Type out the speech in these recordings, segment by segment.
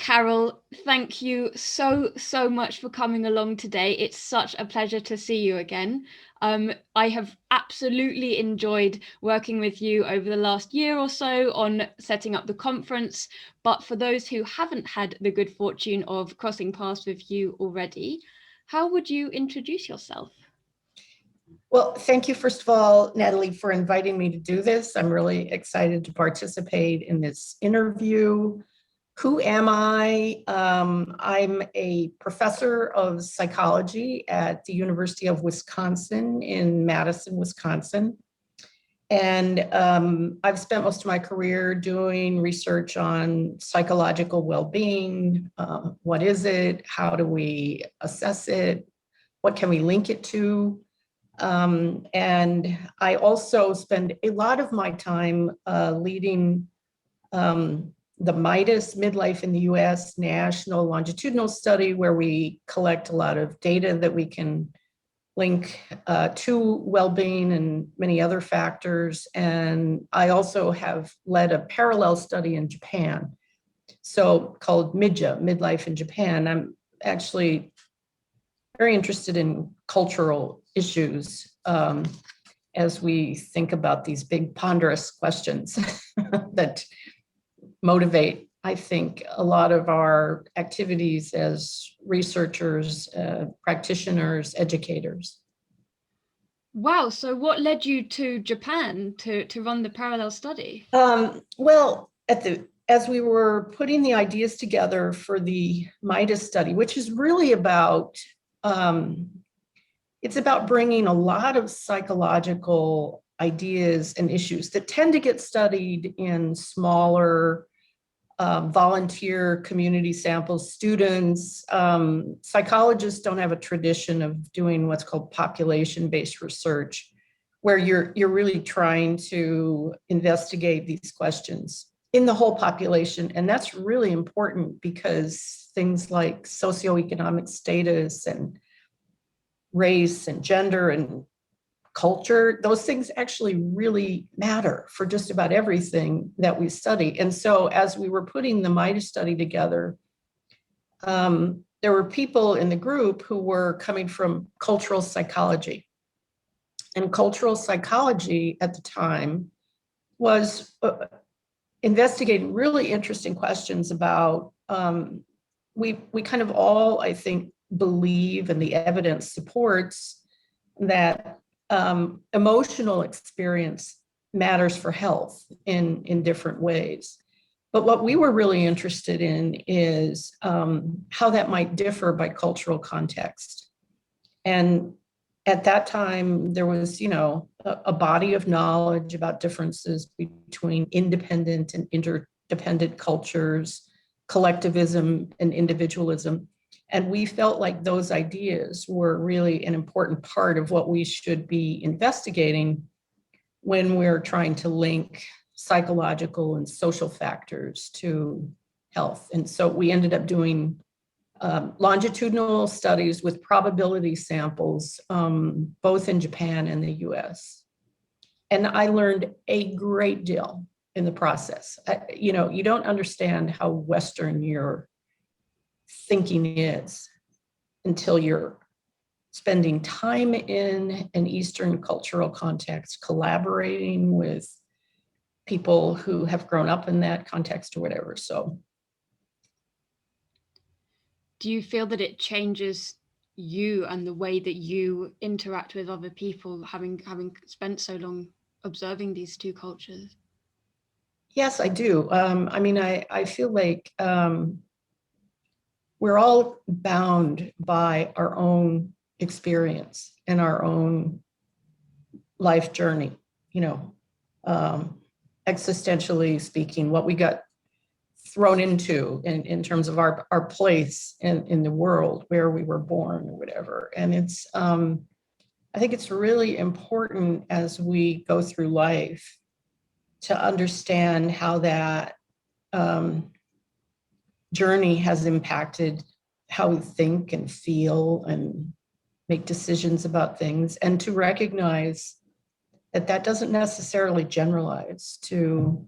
Carol, thank you so much for coming along today. It's such a pleasure to see you again. I have absolutely enjoyed working with you over the last year or so on setting up the conference. But for those who haven't had the good fortune of crossing paths with you already, how would you introduce yourself? Well, thank you, first of all, Natalie, for inviting me to do this. I'm really excited to participate in this interview. Who am I? I'm a professor of psychology at the University of Wisconsin in Madison, Wisconsin. And I've spent most of my career doing research on psychological well-being. What is it? How do we assess it? What can we link it to? And I also spend a lot of my time leading the MIDAS, Midlife in the US National Longitudinal Study, where we collect a lot of data that we can link to well-being and many other factors. And I also have led a parallel study in Japan, so called MIDJA, Midlife in Japan. I'm actually very interested in cultural issues as we think about these big ponderous questions that motivate, I think, a lot of our activities as researchers, practitioners, educators. Wow, so what led you to Japan to run the parallel study? Well, as we were putting the ideas together for the MIDAS study, which is really about it's about bringing a lot of psychological ideas and issues that tend to get studied in smaller volunteer community samples. Students, psychologists don't have a tradition of doing what's called population-based research, where you're really trying to investigate these questions in the whole population. And that's really important because things like socioeconomic status and race and gender and culture, those things actually really matter for just about everything that we study. And so as we were putting the MIDAS study together, there were people in the group who were coming from cultural psychology. And cultural psychology at the time was investigating really interesting questions about, we kind of all, I think, believe, and the evidence supports, that emotional experience matters for health in different ways. But what we were really interested in is how that might differ by cultural context. And at that time, there was, a body of knowledge about differences between independent and interdependent cultures, collectivism and individualism. And we felt like those ideas were really an important part of what we should be investigating when we're trying to link psychological and social factors to health. And so we ended up doing longitudinal studies with probability samples, both in Japan and the US. And I learned a great deal in the process. You don't understand how Western your thinking is until you're spending time in an Eastern cultural context, collaborating with people who have grown up in that context or whatever. So, do you feel that it changes you and the way that you interact with other people, having spent so long observing these two cultures? Yes, I do. I feel like we're all bound by our own experience and our own life journey, existentially speaking, what we got thrown into in terms of our place in the world, where we were born or whatever. And it's, I think it's really important as we go through life to understand how that journey has impacted how we think and feel and make decisions about things, and to recognize that doesn't necessarily generalize to,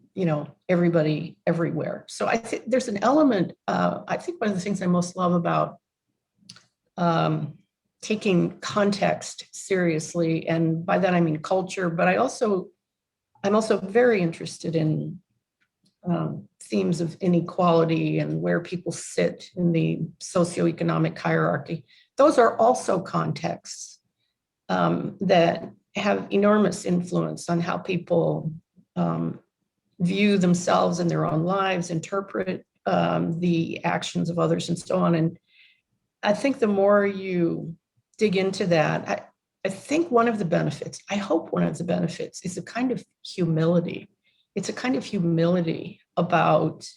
everybody everywhere. So I think there's an element, I think one of the things I most love about taking context seriously, and by that I mean culture, but I'm also very interested in themes of inequality and where people sit in the socioeconomic hierarchy. Those are also contexts that have enormous influence on how people view themselves and their own lives, interpret the actions of others, and so on. And I think the more you dig into that, I think one of the benefits, I hope one of the benefits, is a kind of humility. It's a kind of humility about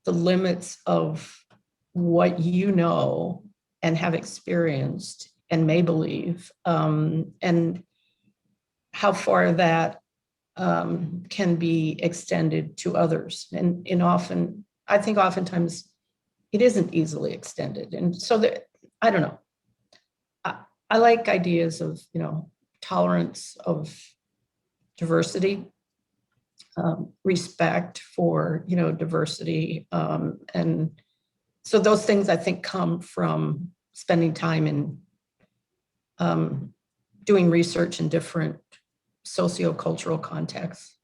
the limits of what you know and have experienced and may believe, and how far that can be extended to others. And often, I think oftentimes it isn't easily extended. And so that, I don't know, I like ideas of, tolerance of diversity, respect for, diversity. And so those things I think come from spending time in doing research in different sociocultural contexts.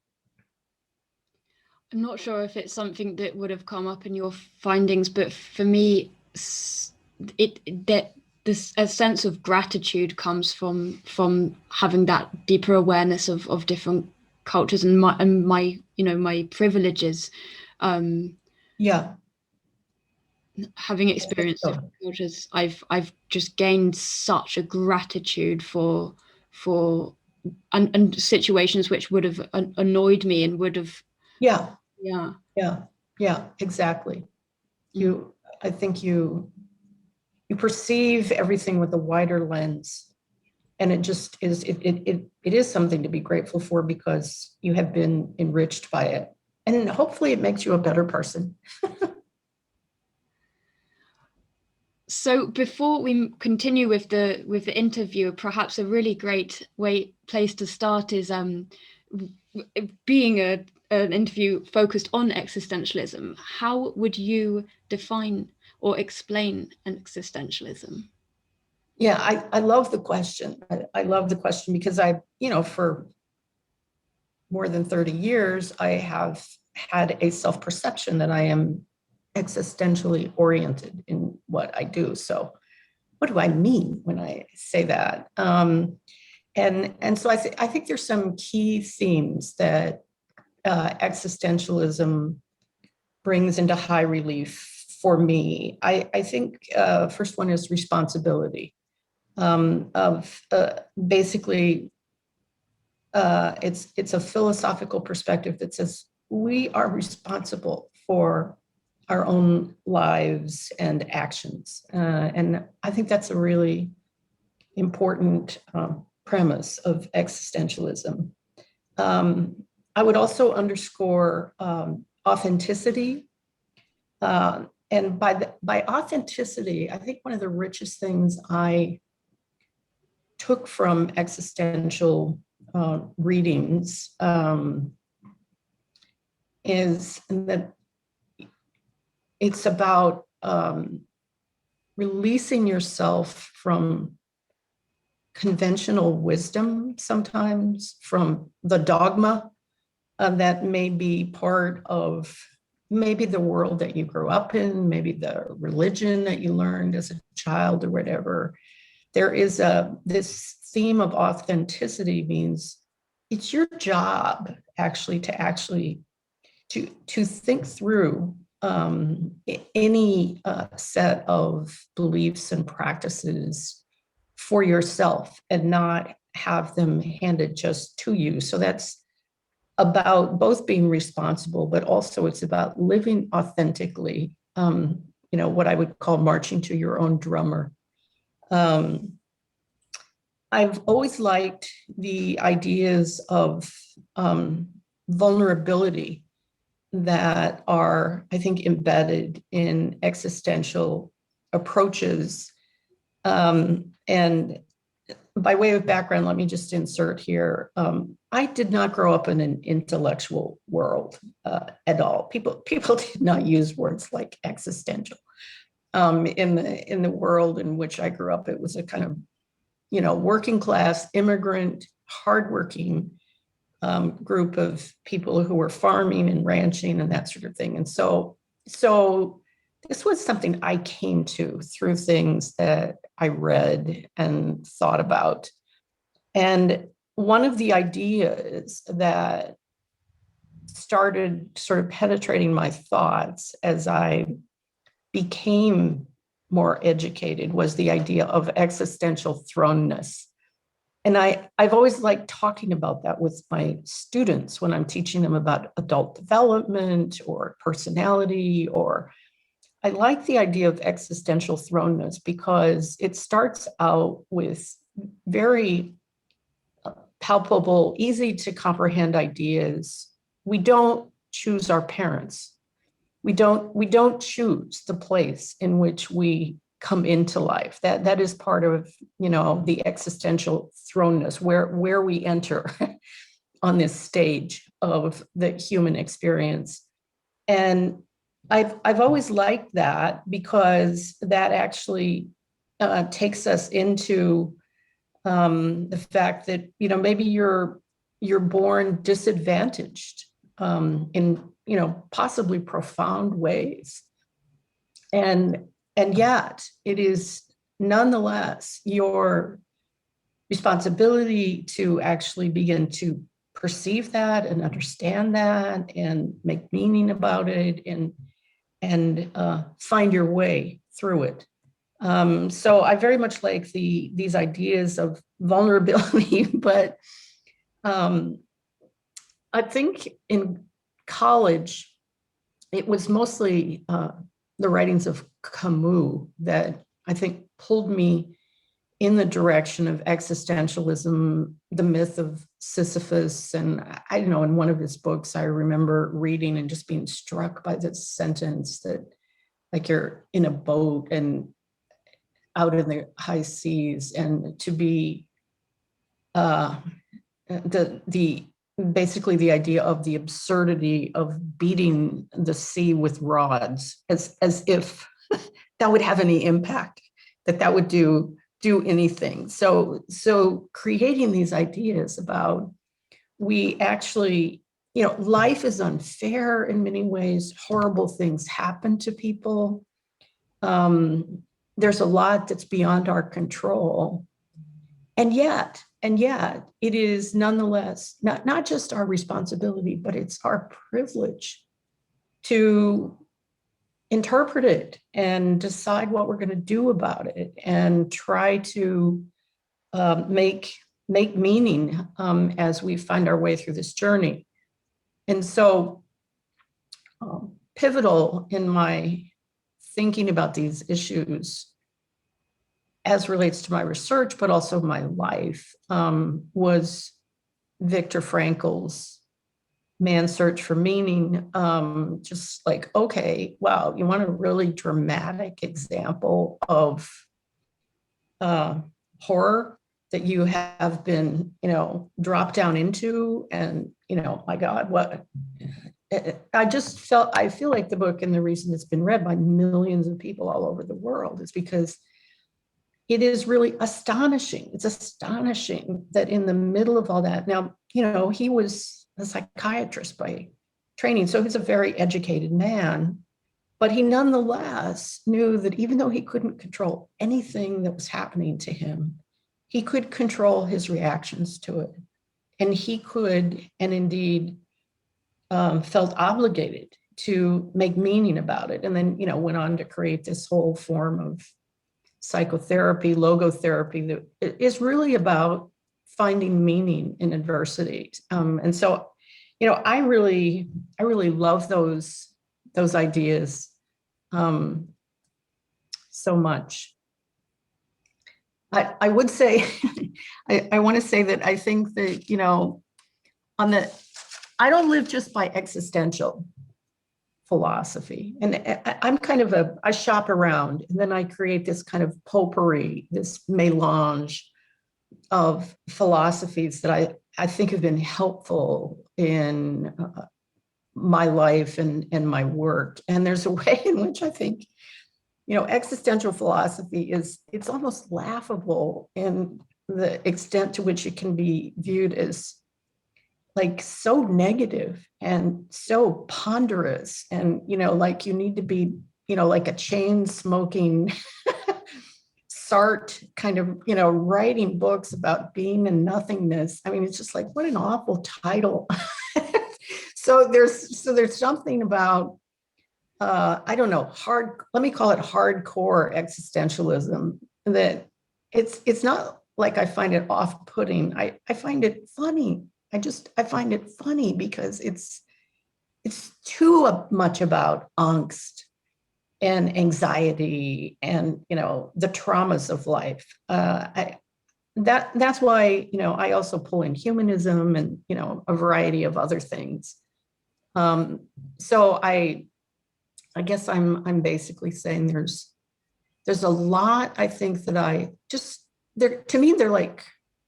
I'm not sure if it's something that would have come up in your findings, but for me, this a sense of gratitude comes from having that deeper awareness of different cultures and my my privileges. Yeah. Having experienced different cultures, I've just gained such a gratitude for and situations which would have annoyed me and would have Yeah. yeah Yeah, exactly. I think you perceive everything with a wider lens, and it just is, it is something to be grateful for because you have been enriched by it, and hopefully it makes you a better person. So before we continue with the interview, perhaps a really great place to start is being an interview focused on existentialism. How would you define or explain an existentialism? Yeah, I love the question. I love the question because for more than 30 years, I have had a self-perception that I am existentially oriented in what I do. So what do I mean when I say that? And so I think there's some key themes that existentialism brings into high relief for me. I think first one is responsibility, of basically it's a philosophical perspective that says we are responsible for our own lives and actions. And I think that's a really important premise of existentialism. I would also underscore authenticity. And by authenticity, I think one of the richest things I took from existential readings is that it's about releasing yourself from conventional wisdom, sometimes from the dogma that may be part of maybe the world that you grew up in, maybe the religion that you learned as a child or whatever. There is this theme of authenticity means it's your job to think through any set of beliefs and practices for yourself and not have them handed just to you. So that's about both being responsible, but also it's about living authentically, what I would call marching to your own drummer. I've always liked the ideas of vulnerability that are, I think, embedded in existential approaches. And by way of background, let me just insert here. I did not grow up in an intellectual world at all. People did not use words like existential. In the world in which I grew up, it was a kind of, working class, immigrant, hardworking group of people who were farming and ranching and that sort of thing. And so this was something I came to through things that I read and thought about. And one of the ideas that started sort of penetrating my thoughts as I became more educated was the idea of existential thrownness. And I've always liked talking about that with my students when I'm teaching them about adult development or personality, or I like the idea of existential thrownness because it starts out with very palpable, easy to comprehend ideas. We don't choose our parents. We don't choose the place in which we come into life. That is part of, the existential thrownness, where we enter on this stage of the human experience. And I've always liked that because that actually takes us into the fact that, maybe you're born disadvantaged in, possibly profound ways. And yet it is nonetheless your responsibility to actually begin to perceive that and understand that and make meaning about it and find your way through it. So I very much like these ideas of vulnerability, but I think in college, it was mostly the writings of Camus that I think pulled me in the direction of existentialism, the myth of Sisyphus. And I don't know, in one of his books, I remember reading and just being struck by this sentence that, like, you're in a boat and out in the high seas, and to be basically the idea of the absurdity of beating the sea with rods, as if that would have any impact, that would do anything. So creating these ideas about, we actually, life is unfair in many ways. Horrible things happen to people. There's a lot that's beyond our control. And yet it is nonetheless not just our responsibility, but it's our privilege to interpret it and decide what we're going to do about it and try to make meaning as we find our way through this journey. And so pivotal in my thinking about these issues as relates to my research, but also my life, was Viktor Frankl's Man's Search for Meaning. Just like, okay, wow, you want a really dramatic example of horror that you have been, dropped down into, and, my God, what I feel like the book, and the reason it's been read by millions of people all over the world, is because it is really astonishing. It's astonishing that in the middle of all that, now, he was a psychiatrist by training, so he's a very educated man, but he nonetheless knew that even though he couldn't control anything that was happening to him, he could control his reactions to it. And he could, and indeed felt obligated to make meaning about it. And then, went on to create this whole form of psychotherapy, logotherapy, that is really about finding meaning in adversity. And so, I really love those ideas so much. I would say, I want to say that I think that, I don't live just by existential philosophy. And I'm kind of I shop around, and then I create this kind of potpourri, this melange of philosophies that I think have been helpful in my life and my work. And there's a way in which I think, existential philosophy it's almost laughable in the extent to which it can be viewed as like so negative and so ponderous. And, like you need to be, like a chain smoking Sartre kind of, writing books about being and nothingness. I mean, it's just like, what an awful title. So there's something about I don't know, let me call it hardcore existentialism, that it's not like I find it off-putting. I find it funny. I find it funny because it's too much about angst and anxiety and the traumas of life. That's why I also pull in humanism and a variety of other things. So I guess I'm basically saying there's a lot I think that to me they're like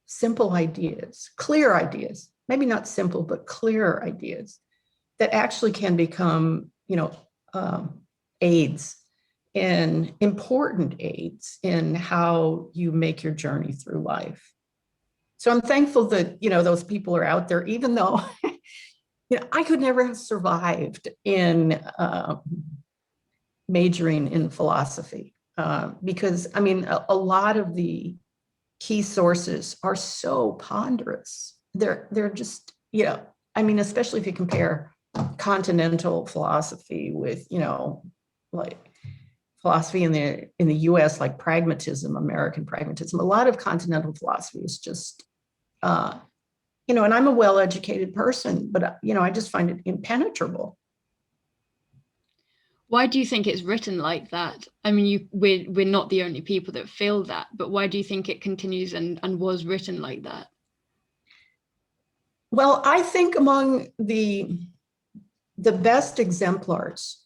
simple ideas, clear ideas, maybe not simple but clear ideas that actually can become aids, and important aids in how you make your journey through life. So I'm thankful that those people are out there, even though I could never have survived in majoring in philosophy, because I mean a lot of the key sources are so ponderous. They're just I mean, especially if you compare continental philosophy with like philosophy in the US, like pragmatism, American pragmatism. A lot of continental philosophy is just and I'm a well-educated person, but I just find it impenetrable. Why do you think it's written like that? I mean, we're not the only people that feel that, but why do you think it continues and was written like that? Well, I think among the best exemplars,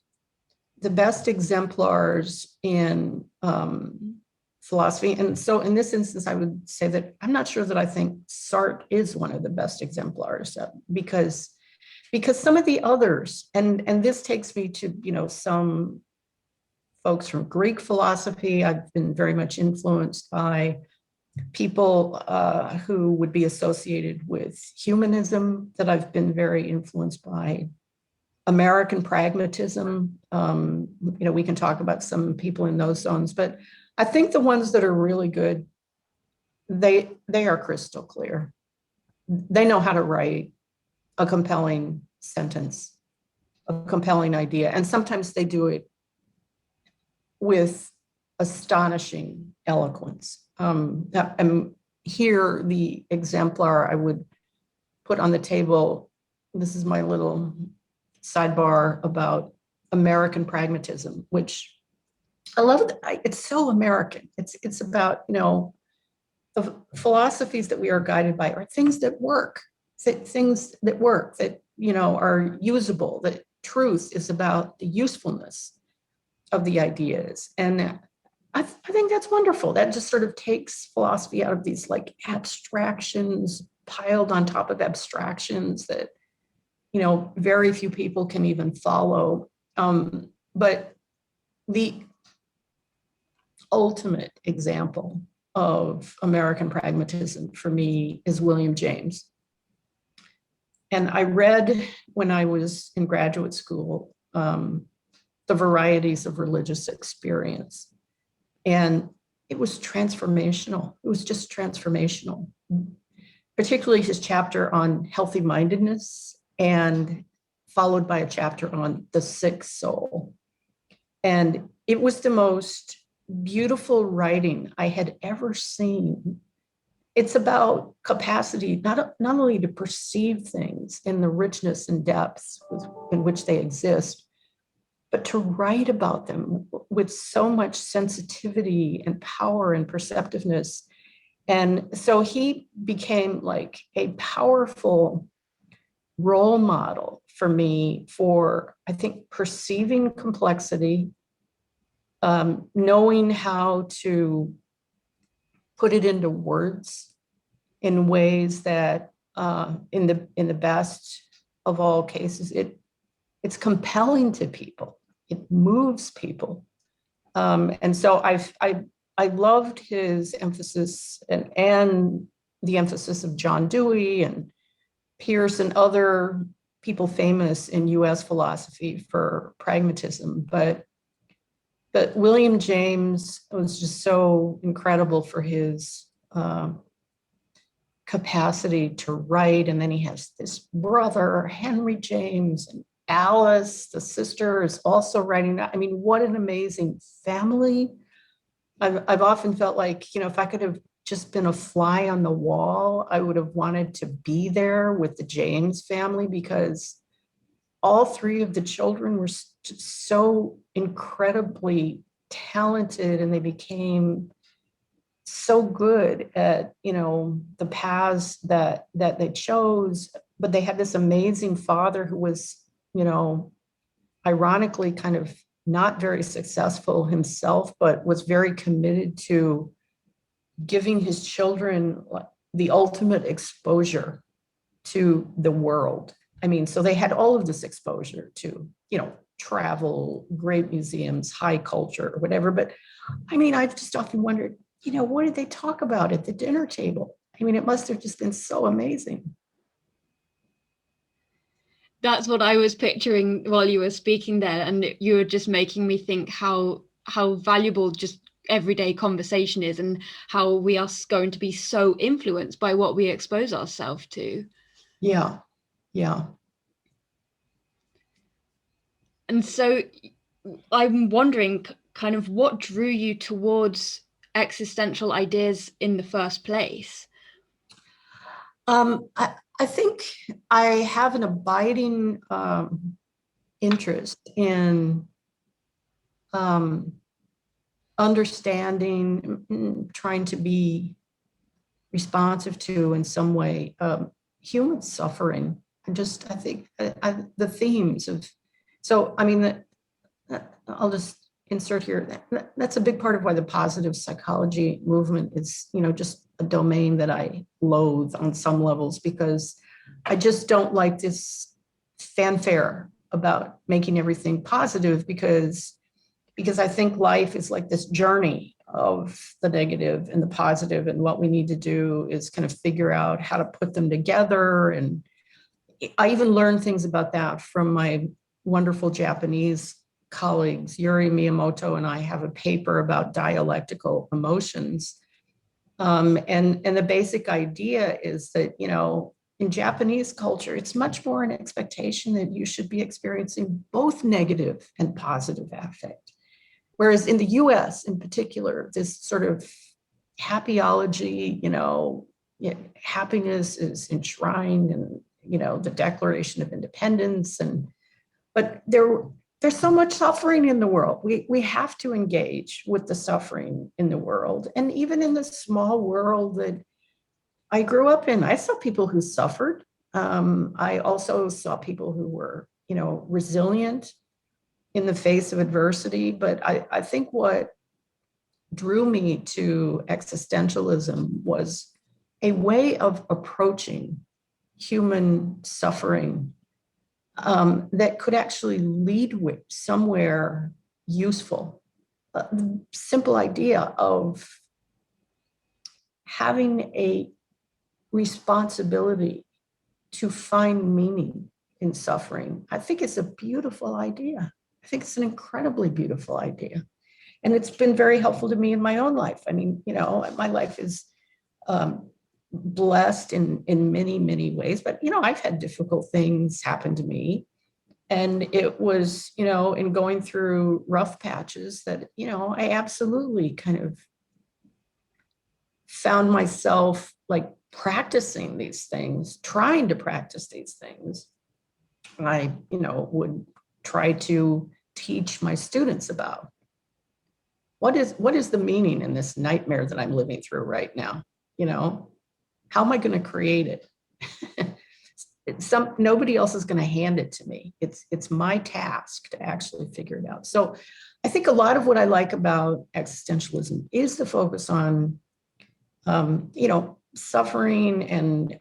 in philosophy, and so in this instance, I would say that I'm not sure that I think Sartre is one of the best exemplars, because some of the others, and this takes me to some folks from Greek philosophy. I've been very much influenced by people who would be associated with humanism, that I've been very influenced by. American pragmatism, we can talk about some people in those zones, but I think the ones that are really good, they are crystal clear. They know how to write a compelling sentence, a compelling idea, and sometimes they do it with astonishing eloquence. And here, the exemplar I would put on the table, this is my little sidebar about American pragmatism, which I love. It's so American. It's about, the philosophies that we are guided by are things that work, that are usable, that truth is about the usefulness of the ideas. And I think that's wonderful. That just sort of takes philosophy out of these like abstractions piled on top of abstractions that, very few people can even follow. But the ultimate example of American pragmatism for me is William James. And I read when I was in graduate school, The Varieties of Religious Experience. And it was transformational. It was just transformational, particularly his chapter on healthy mindedness, and followed by a chapter on the sick soul. And it was the most beautiful writing I had ever seen. It's about capacity, not only to perceive things in the richness and depths in which they exist, but to write about them with so much sensitivity and power and perceptiveness. And so he became like a powerful role model for me for, I think, perceiving complexity, knowing how to put it into words, in ways that in the best of all cases, it's compelling to people. It moves people. And so I loved his emphasis and the emphasis of John Dewey and Pierce and other people famous in US philosophy for pragmatism. But William James was just so incredible for his capacity to write. And then he has this brother, Henry James, and Alice, the sister, is also writing. I mean, what an amazing family. I've often felt like, if I could have just been a fly on the wall, I would have wanted to be there with the James family, because all three of the children were so incredibly talented, and they became so good at, the paths that they chose. But they had this amazing father who was, ironically kind of not very successful himself, but was very committed to giving his children the ultimate exposure to the world. I mean, so they had all of this exposure to, travel, great museums, high culture, or whatever. But I mean, I've just often wondered, what did they talk about at the dinner table? I mean, it must have just been so amazing. That's what I was picturing while you were speaking there, and you were just making me think how valuable just everyday conversation is, and how we are going to be so influenced by what we expose ourselves to. Yeah, yeah. And so I'm wondering kind of what drew you towards existential ideas in the first place. I think I have an abiding interest in understanding, trying to be responsive to in some way human suffering. I think the themes of, so I mean, I'll just insert here, that's a big part of why the positive psychology movement is, just a domain that I loathe on some levels, because I just don't like this fanfare about making everything positive, because I think life is like this journey of the negative and the positive, and what we need to do is kind of figure out how to put them together. And I even learned things about that from my wonderful Japanese colleagues. Yuri Miyamoto and I have a paper about dialectical emotions. And the basic idea is that, in Japanese culture, it's much more an expectation that you should be experiencing both negative and positive affect. Whereas in the US in particular, this sort of happyology, happiness is enshrined in, the Declaration of Independence. But there's so much suffering in the world. We have to engage with the suffering in the world. And even in the small world that I grew up in, I saw people who suffered. I also saw people who were, resilient in the face of adversity. But I think what drew me to existentialism was a way of approaching human suffering that could actually lead with somewhere useful. The simple idea of having a responsibility to find meaning in suffering, I think it's a beautiful idea. I think it's an incredibly beautiful idea. And it's been very helpful to me in my own life. I mean, my life is blessed in many, many ways, but, I've had difficult things happen to me. And it was, in going through rough patches that, I absolutely kind of found myself like practicing these things, trying to practice these things. I, would try to teach my students about what is the meaning in this nightmare that I'm living through right now? How am I going to create it? Nobody else is going to hand it to me. It's my task to actually figure it out. So I think a lot of what I like about existentialism is the focus on, suffering and,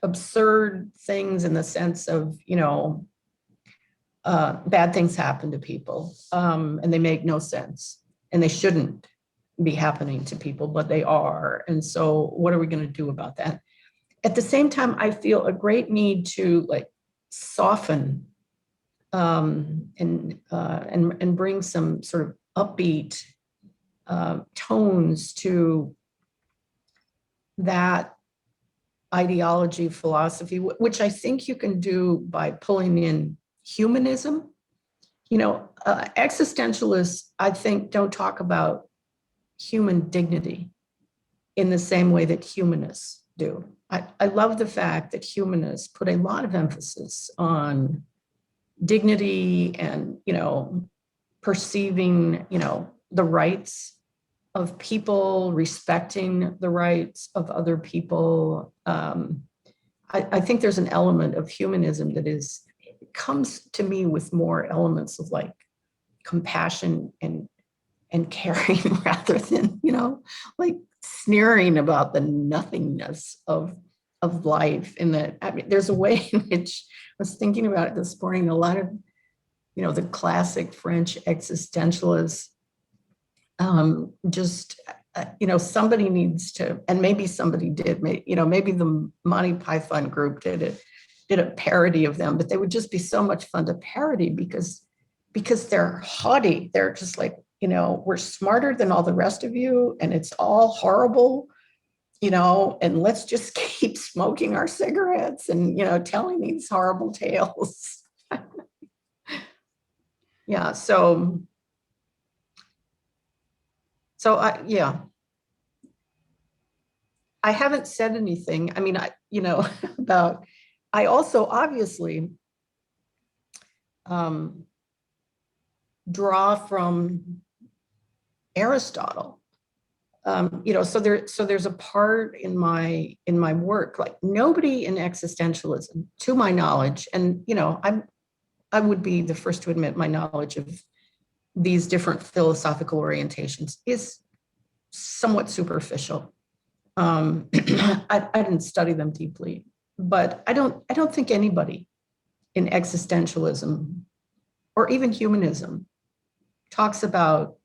absurd things in the sense of, bad things happen to people, and they make no sense, and they shouldn't be happening to people, but they are. And so what are we going to do about that? At the same time, I feel a great need to like soften, and bring some sort of upbeat tones to that ideology, philosophy, which I think you can do by pulling in humanism. Existentialists, I think, don't talk about human dignity in the same way that humanists do. I love the fact that humanists put a lot of emphasis on dignity and, perceiving, the rights of people, respecting the rights of other people. I think there's an element of humanism that comes to me with more elements of like compassion and caring rather than, like sneering about the nothingness of life. And that, I mean, there's a way in which I was thinking about it this morning. A lot of, the classic French existentialists, just, somebody needs to, and maybe somebody did, maybe the Monty Python group did a parody of them, but they would just be so much fun to parody because they're haughty. They're just like, we're smarter than all the rest of you, and it's all horrible, and let's just keep smoking our cigarettes and, telling these horrible tales. Yeah. So yeah, I haven't said anything. I mean, about, I also obviously draw from Aristotle. So there's a part in my work, like nobody in existentialism, to my knowledge, and I would be the first to admit my knowledge of these different philosophical orientations is somewhat superficial. I didn't study them deeply, but I don't think anybody in existentialism or even humanism talks about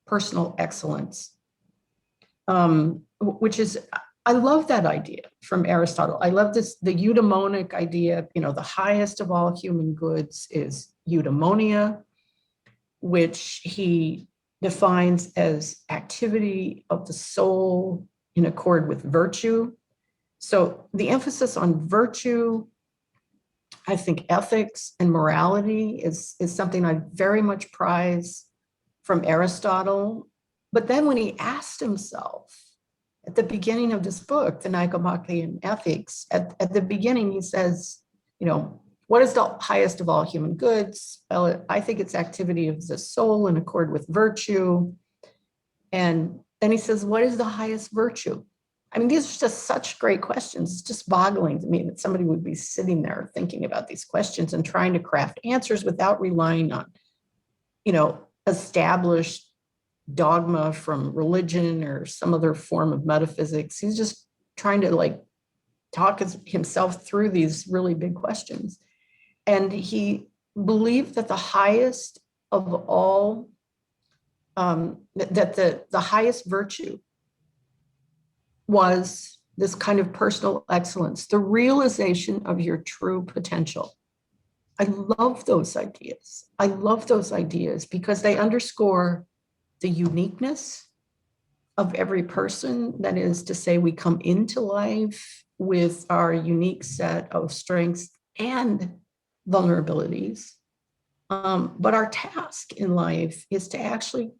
personal excellence, which is, I love that idea from Aristotle. I love the eudaimonic idea, the highest of all human goods is eudaimonia, which he defines as activity of the soul in accord with virtue. So the emphasis on virtue, I think ethics and morality is something I very much prize from Aristotle. But then when he asked himself at the beginning of this book, the Nicomachean Ethics, at the beginning, he says, what is the highest of all human goods? Well, I think it's activity of the soul in accord with virtue. And then he says, what is the highest virtue? I mean, these are just such great questions. It's just boggling to me that somebody would be sitting there thinking about these questions and trying to craft answers without relying on, established dogma from religion or some other form of metaphysics. He's just trying to like talk himself through these really big questions. And he believed that the highest of all, that the highest virtue was this kind of personal excellence, the realization of your true potential. I love those ideas. I love those ideas because they underscore the uniqueness of every person. That is to say, we come into life with our unique set of strengths and vulnerabilities. But our task in life is to actually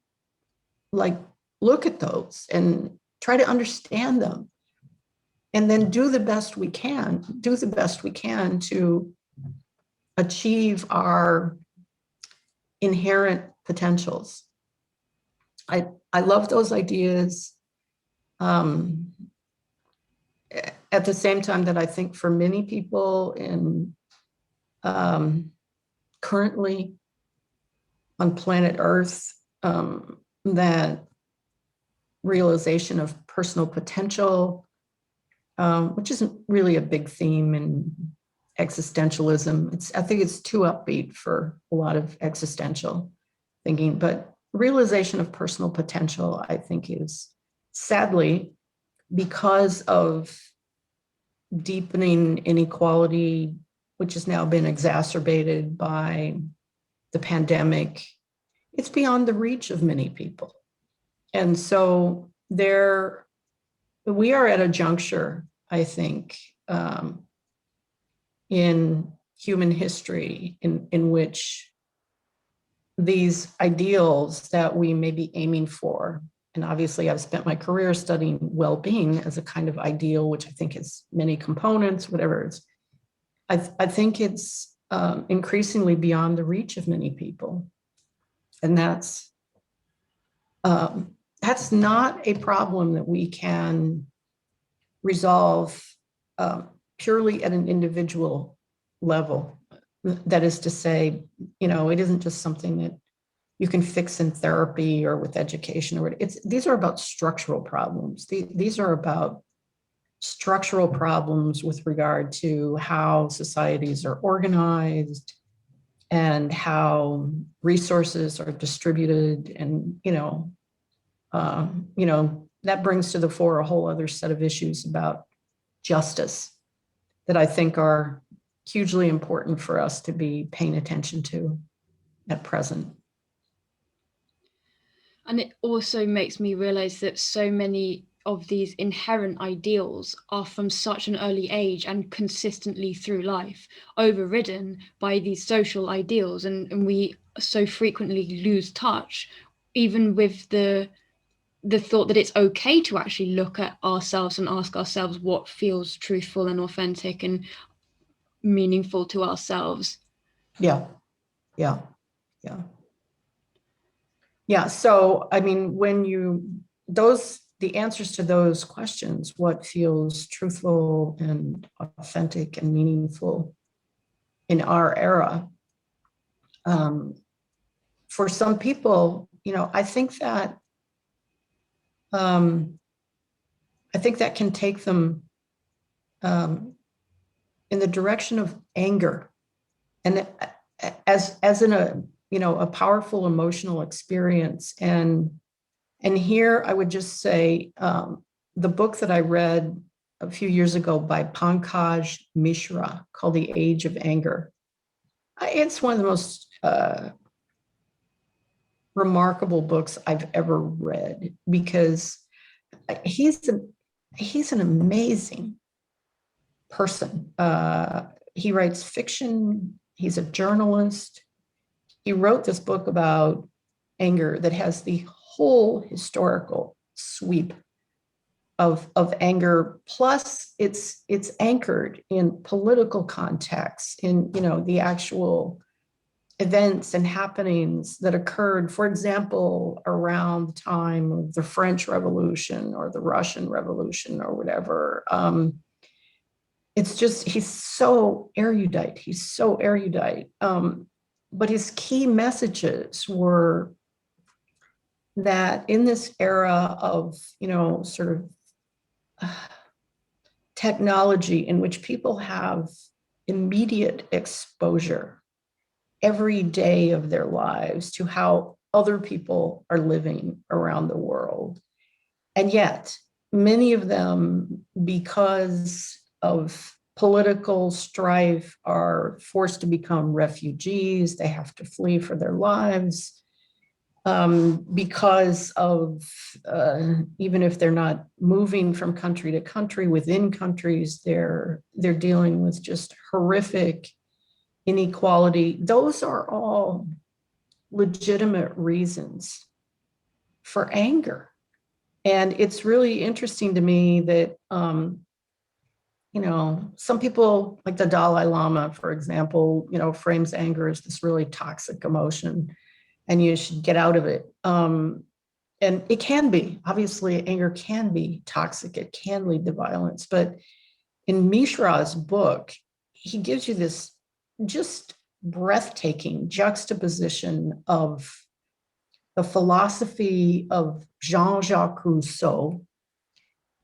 like look at those and try to understand them, and then do the best we can to achieve our inherent potentials. I love those ideas. At the same time that I think for many people in currently on planet Earth, that realization of personal potential, which isn't really a big theme in existentialism. I think it's too upbeat for a lot of existential thinking, but realization of personal potential, I think, is sadly, because of deepening inequality, which has now been exacerbated by the pandemic, it's beyond the reach of many people. And so we are at a juncture, I think, in human history in which these ideals that we may be aiming for, and obviously I've spent my career studying well-being as a kind of ideal, which I think has many components, whatever it's, I think it's increasingly beyond the reach of many people. And that's not a problem that we can resolve purely at an individual level. That is to say, it isn't just something that you can fix in therapy or with education, or these are about structural problems. These are about structural problems with regard to how societies are organized and how resources are distributed. And, that brings to the fore a whole other set of issues about justice that I think are hugely important for us to be paying attention to at present. And it also makes me realize that so many of these inherent ideals are from such an early age and consistently through life overridden by these social ideals, and we so frequently lose touch even with the thought that it's okay to actually look at ourselves and ask ourselves what feels truthful and authentic and meaningful to ourselves. Yeah. So, I mean, the answers to those questions, what feels truthful and authentic and meaningful in our era, for some people, I think that can take them in the direction of anger, and as in a powerful emotional experience. And here I would just say, the book that I read a few years ago by Pankaj Mishra called The Age of Anger. It's one of the most remarkable books I've ever read, because he's an amazing person. He writes fiction. He's a journalist. He wrote this book about anger that has the whole historical sweep of anger, plus it's anchored in political context, in the actual events and happenings that occurred, for example, around the time of the French Revolution or the Russian Revolution or whatever. It's just, he's so erudite. But his key messages were that in this era of, sort of technology in which people have immediate exposure every day of their lives to how other people are living around the world. And yet, many of them, because of political strife, are forced to become refugees. They have to flee for their lives. Because of, even if they're not moving from country to country, within countries, they're dealing with just horrific inequality. Those are all legitimate reasons for anger. And it's really interesting to me that, some people, like the Dalai Lama, for example, frames anger as this really toxic emotion, and you should get out of it. And it can be, obviously, anger can be toxic. It can lead to violence. But in Mishra's book, he gives you this just breathtaking juxtaposition of the philosophy of Jean-Jacques Rousseau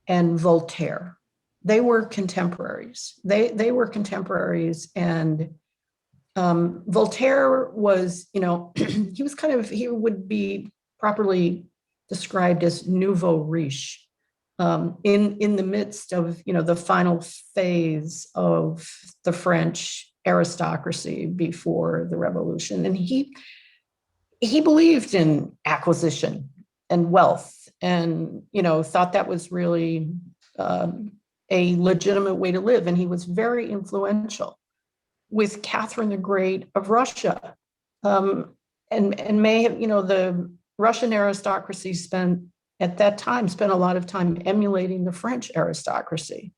and Voltaire. They were contemporaries. They were contemporaries, and Voltaire was, he was he would be properly described as nouveau riche, in the midst of, the final phase of the French aristocracy before the revolution. And he believed in acquisition and wealth, and, thought that was really a legitimate way to live. And he was very influential with Catherine the Great of Russia. And may have, the Russian aristocracy at that time spent a lot of time emulating the French aristocracy.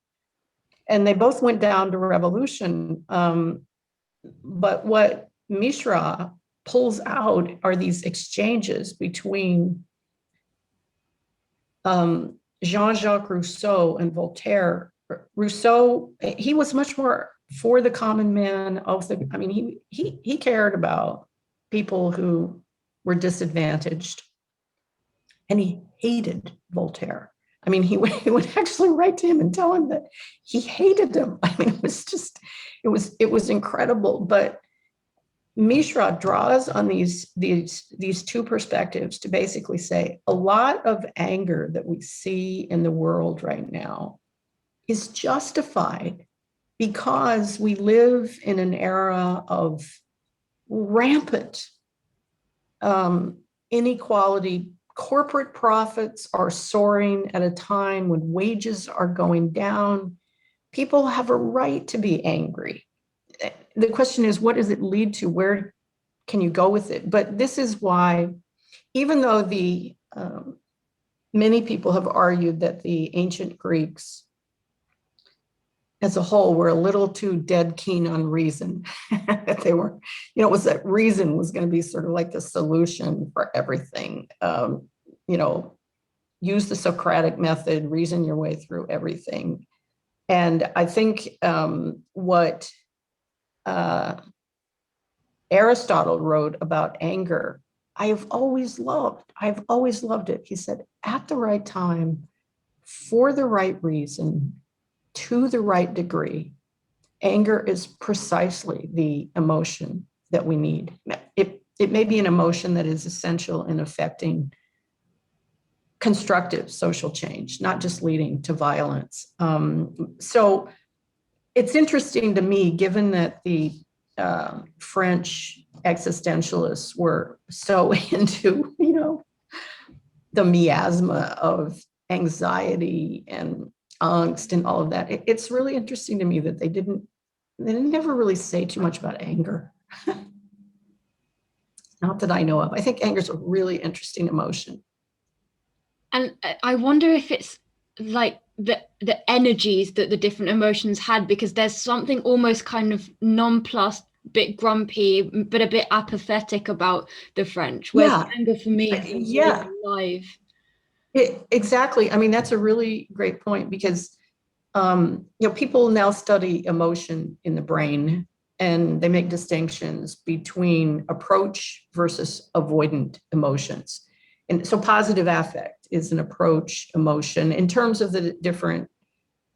And they both went down to revolution. But what Mishra pulls out are these exchanges between Jean-Jacques Rousseau and Voltaire. Rousseau, he was much more for the common man he cared about people who were disadvantaged, and he hated Voltaire. He would actually write to him and tell him that he hated him. It was incredible. But Mishra draws on these two perspectives to basically say a lot of anger that we see in the world right now is justified because we live in an era of rampant inequality. Corporate profits are soaring at a time when wages are going down. People have a right to be angry. The question is, what does it lead to? Where can you go with it? But this is why, even though many people have argued that the ancient Greeks as a whole were a little too dead keen on reason, that they were, it was that reason was going to be sort of like the solution for everything. Use the Socratic method, reason your way through everything. And I think what Aristotle wrote about anger, I've always loved it. He said, at the right time, for the right reason, to the right degree, anger is precisely the emotion that we need. It may be an emotion that is essential in affecting constructive social change, not just leading to violence. So it's interesting to me, given that the French existentialists were so into, the miasma of anxiety and angst and all of that. It's really interesting to me that they didn't never really say too much about anger. Not that I know of. I think anger is a really interesting emotion. And I wonder if it's like the energies that the different emotions had, because there's something almost kind of nonplussed, bit grumpy, but a bit apathetic about the French, whereas anger for me is really alive. Exactly. That's a really great point, because people now study emotion in the brain, and they make distinctions between approach versus avoidant emotions. And so positive affect is an approach emotion in terms of the different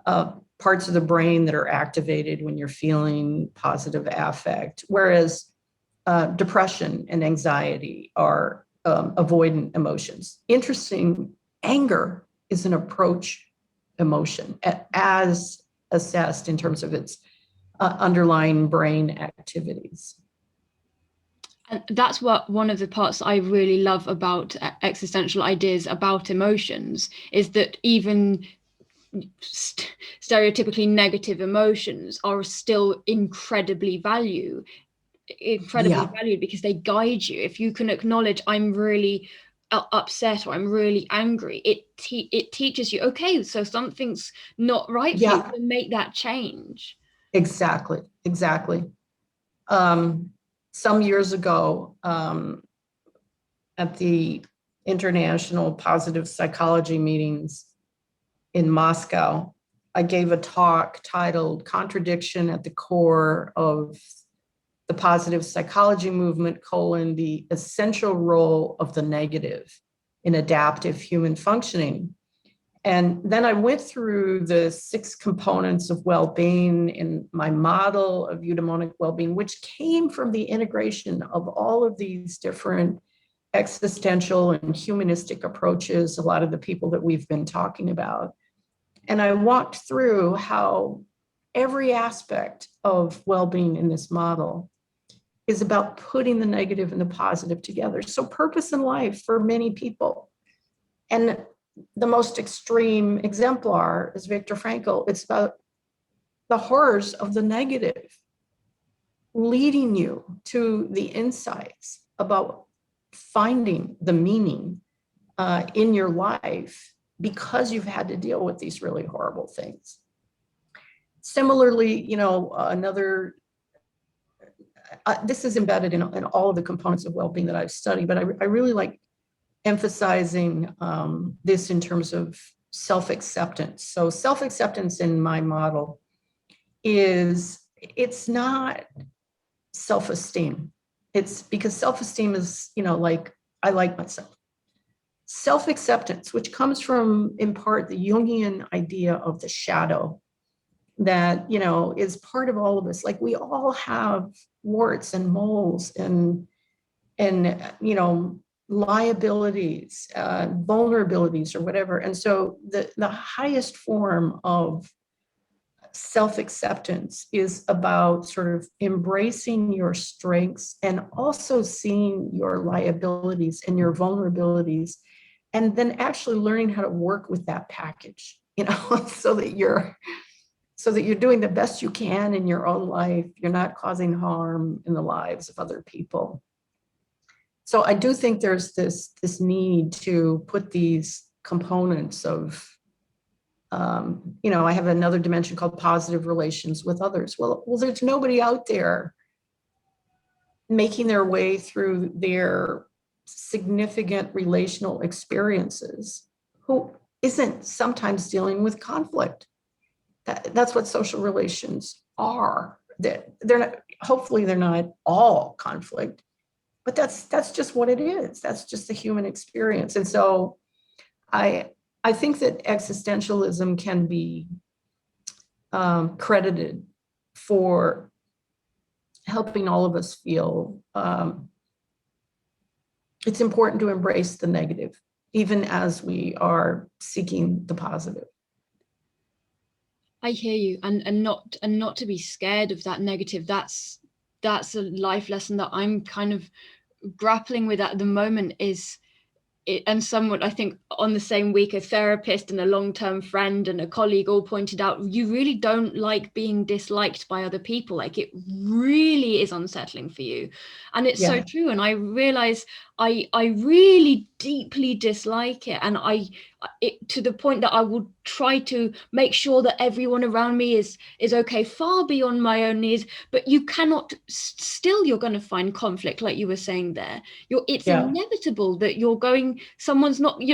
parts of the brain that are activated when you're feeling positive affect, whereas depression and anxiety are avoidant emotions. Interesting, anger is an approach emotion as assessed in terms of its underlying brain activities. And that's what one of the parts I really love about existential ideas about emotions is that even stereotypically negative emotions are still incredibly valued because they guide you. If you can acknowledge, I'm really upset or I'm really angry, it teaches you, okay, so something's not right for you, to make that change. Exactly. Some years ago, at the International Positive Psychology meetings in Moscow, I gave a talk titled "Contradiction at the Core of the positive psychology movement, the essential role of the negative in adaptive human functioning. And then I went through the 6 components of well-being in my model of eudaimonic well-being, which came from the integration of all of these different existential and humanistic approaches, a lot of the people that we've been talking about. And I walked through how every aspect of well-being in this model is about putting the negative and the positive together. So purpose in life for many people. And the most extreme exemplar is Viktor Frankl. It's about the horrors of the negative, leading you to the insights about finding the meaning in your life because you've had to deal with these really horrible things. Similarly, this is embedded in all of the components of well-being that I've studied, but I really like emphasizing this in terms of self-acceptance. So self-acceptance in my model it's not self-esteem. It's because self-esteem is, like, I like myself. Self-acceptance, which comes from, in part, the Jungian idea of the shadow that, is part of all of us. Like, we all have warts and moles and liabilities, vulnerabilities or whatever. And so the highest form of self-acceptance is about sort of embracing your strengths and also seeing your liabilities and your vulnerabilities, and then actually learning how to work with that package, so that you're doing the best you can in your own life. You're not causing harm in the lives of other people. So I do think there's this need to put these components of, I have another dimension called positive relations with others. Well, there's nobody out there making their way through their significant relational experiences who isn't sometimes dealing with conflict. That's what social relations are. They're not, hopefully they're not all conflict, but that's just what it is. That's just the human experience. And so I think that existentialism can be credited for helping all of us feel it's important to embrace the negative, even as we are seeking the positive. I hear you, and not to be scared of that negative. That's a life lesson that I'm kind of grappling with at the moment. And someone, I think, on the same week, a therapist and a long-term friend and a colleague all pointed out, you really don't like being disliked by other people. Like, it really is unsettling for you. And it's so true. And I realize I really deeply dislike it. And to the point that I will try to make sure that everyone around me is okay, far beyond my own needs. But you cannot, still you're going to find conflict, like you were saying there. It's inevitable that you're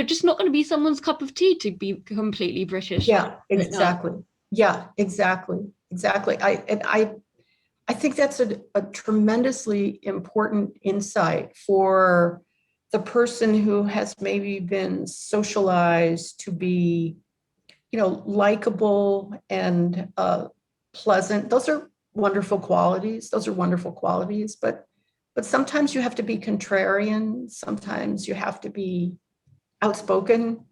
just not going to be someone's cup of tea, to be completely British. Yeah, exactly. Yeah, exactly. I think that's a tremendously important insight for the person who has maybe been socialized to be, likable and pleasant. Those are wonderful qualities. But sometimes you have to be contrarian. Sometimes you have to be outspoken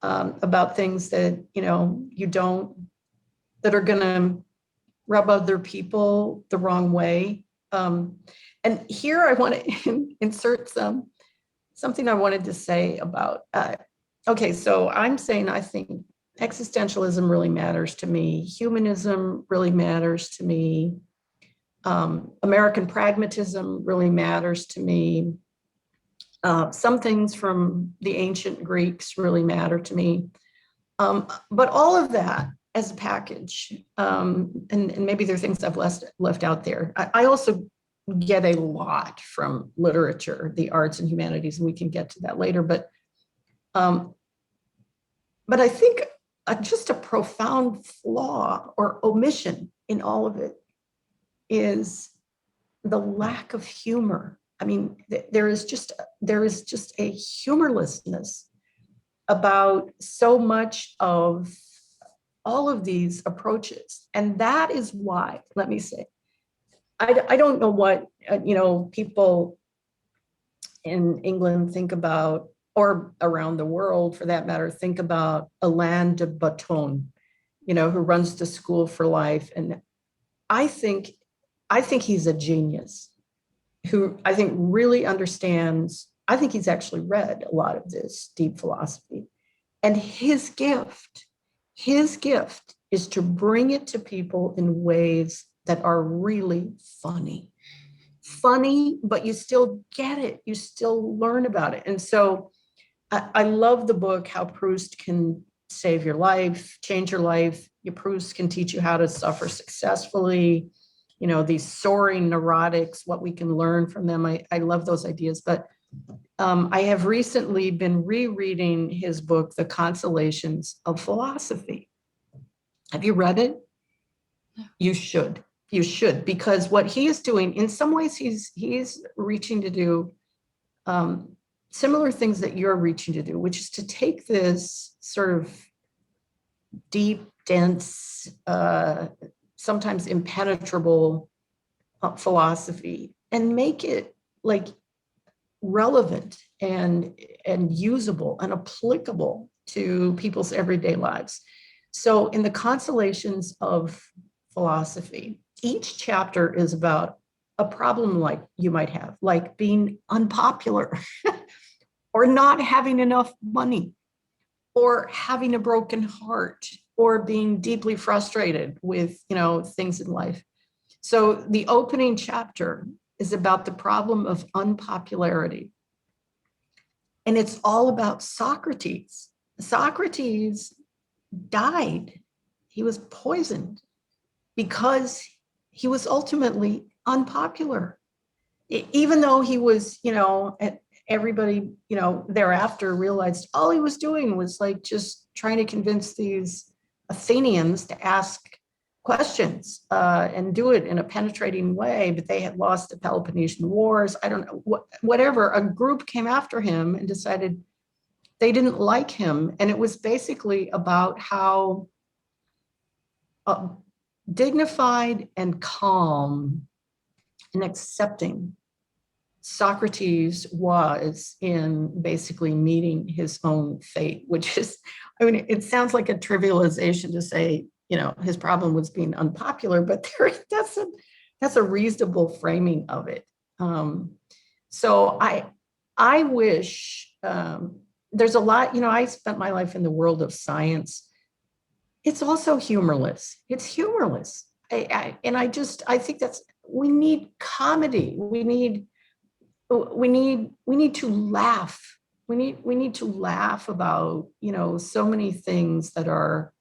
about things that, that are going to rub other people the wrong way. And here I want to insert something I wanted to say about, okay, so I'm saying I think existentialism really matters to me. Humanism really matters to me. American pragmatism really matters to me. Some things from the ancient Greeks really matter to me. But all of that as a package, and maybe there are things I've left out there. I also get a lot from literature, the arts and humanities, and we can get to that later. But I think just a profound flaw or omission in all of it is the lack of humor. I mean, there is just a humorlessness about so much of all of these approaches. And that is why, let me say, I don't know what, people in England think about, or around the world for that matter, think about Alain de Botton, who runs the School for Life. And I think, he's a genius who I think really understands. I think he's actually read a lot of this deep philosophy. And his gift is to bring it to people in ways that are really funny. Funny, but you still get it. You still learn about it. And so I love the book, How Proust Can Save Your Life, Change Your Life. Proust can teach you how to suffer successfully. These soaring neurotics, what we can learn from them. I love those ideas. But I have recently been rereading his book, The Consolations of Philosophy. Have you read it? You should. You should, because what he is doing, in some ways, he's reaching to do similar things that you're reaching to do, which is to take this sort of deep, dense, sometimes impenetrable philosophy and make it like relevant and usable and applicable to people's everyday lives. So in the Consolations of Philosophy, each chapter is about a problem like you might have, like being unpopular or not having enough money or having a broken heart or being deeply frustrated with, things in life. So the opening chapter is about the problem of unpopularity. And it's all about Socrates. Socrates died. He was poisoned because he was ultimately unpopular. Even though he was, everybody, thereafter realized all he was doing was like just trying to convince these Athenians to ask questions and do it in a penetrating way, but they had lost the Peloponnesian Wars. I don't know, whatever. A group came after him and decided they didn't like him. And it was basically about how dignified and calm and accepting Socrates was in basically meeting his own fate, which is, it sounds like a trivialization to say, his problem was being unpopular, but that's a reasonable framing of it. So I wish there's a lot, I spent my life in the world of science. It's also humorless. It's humorless. I think we need comedy. We need to laugh. We need to laugh about, so many things that are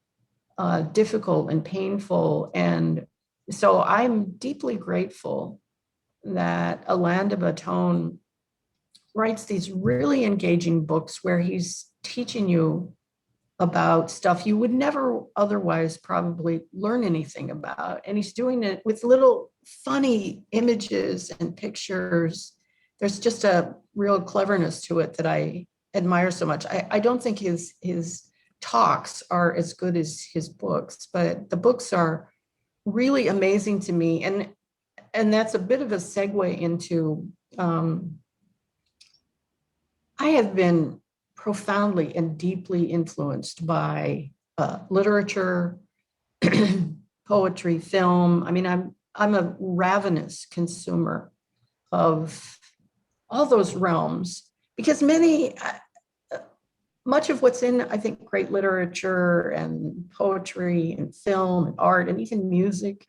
difficult and painful. And so I'm deeply grateful that Alain de Botton writes these really engaging books where he's teaching you about stuff you would never otherwise probably learn anything about. And he's doing it with little funny images and pictures. There's just a real cleverness to it that I admire so much. I don't think his talks are as good as his books, but the books are really amazing to me. And that's a bit of a segue into, I have been profoundly and deeply influenced by literature, poetry, film. I mean, I'm a ravenous consumer of all those realms because much of what's in, I think, great literature and poetry and film and art and even music,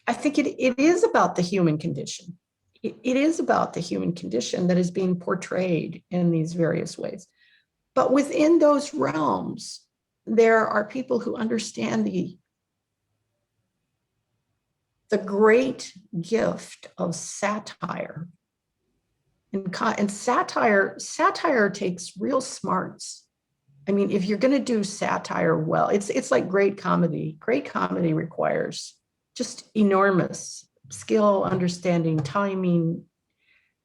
I think it is about the human condition. It is about the human condition that is being portrayed in these various ways. But within those realms, there are people who understand the great gift of satire. And satire takes real smarts. I mean, if you're going to do satire well, it's like great comedy. Great comedy requires just enormous skill, understanding, timing,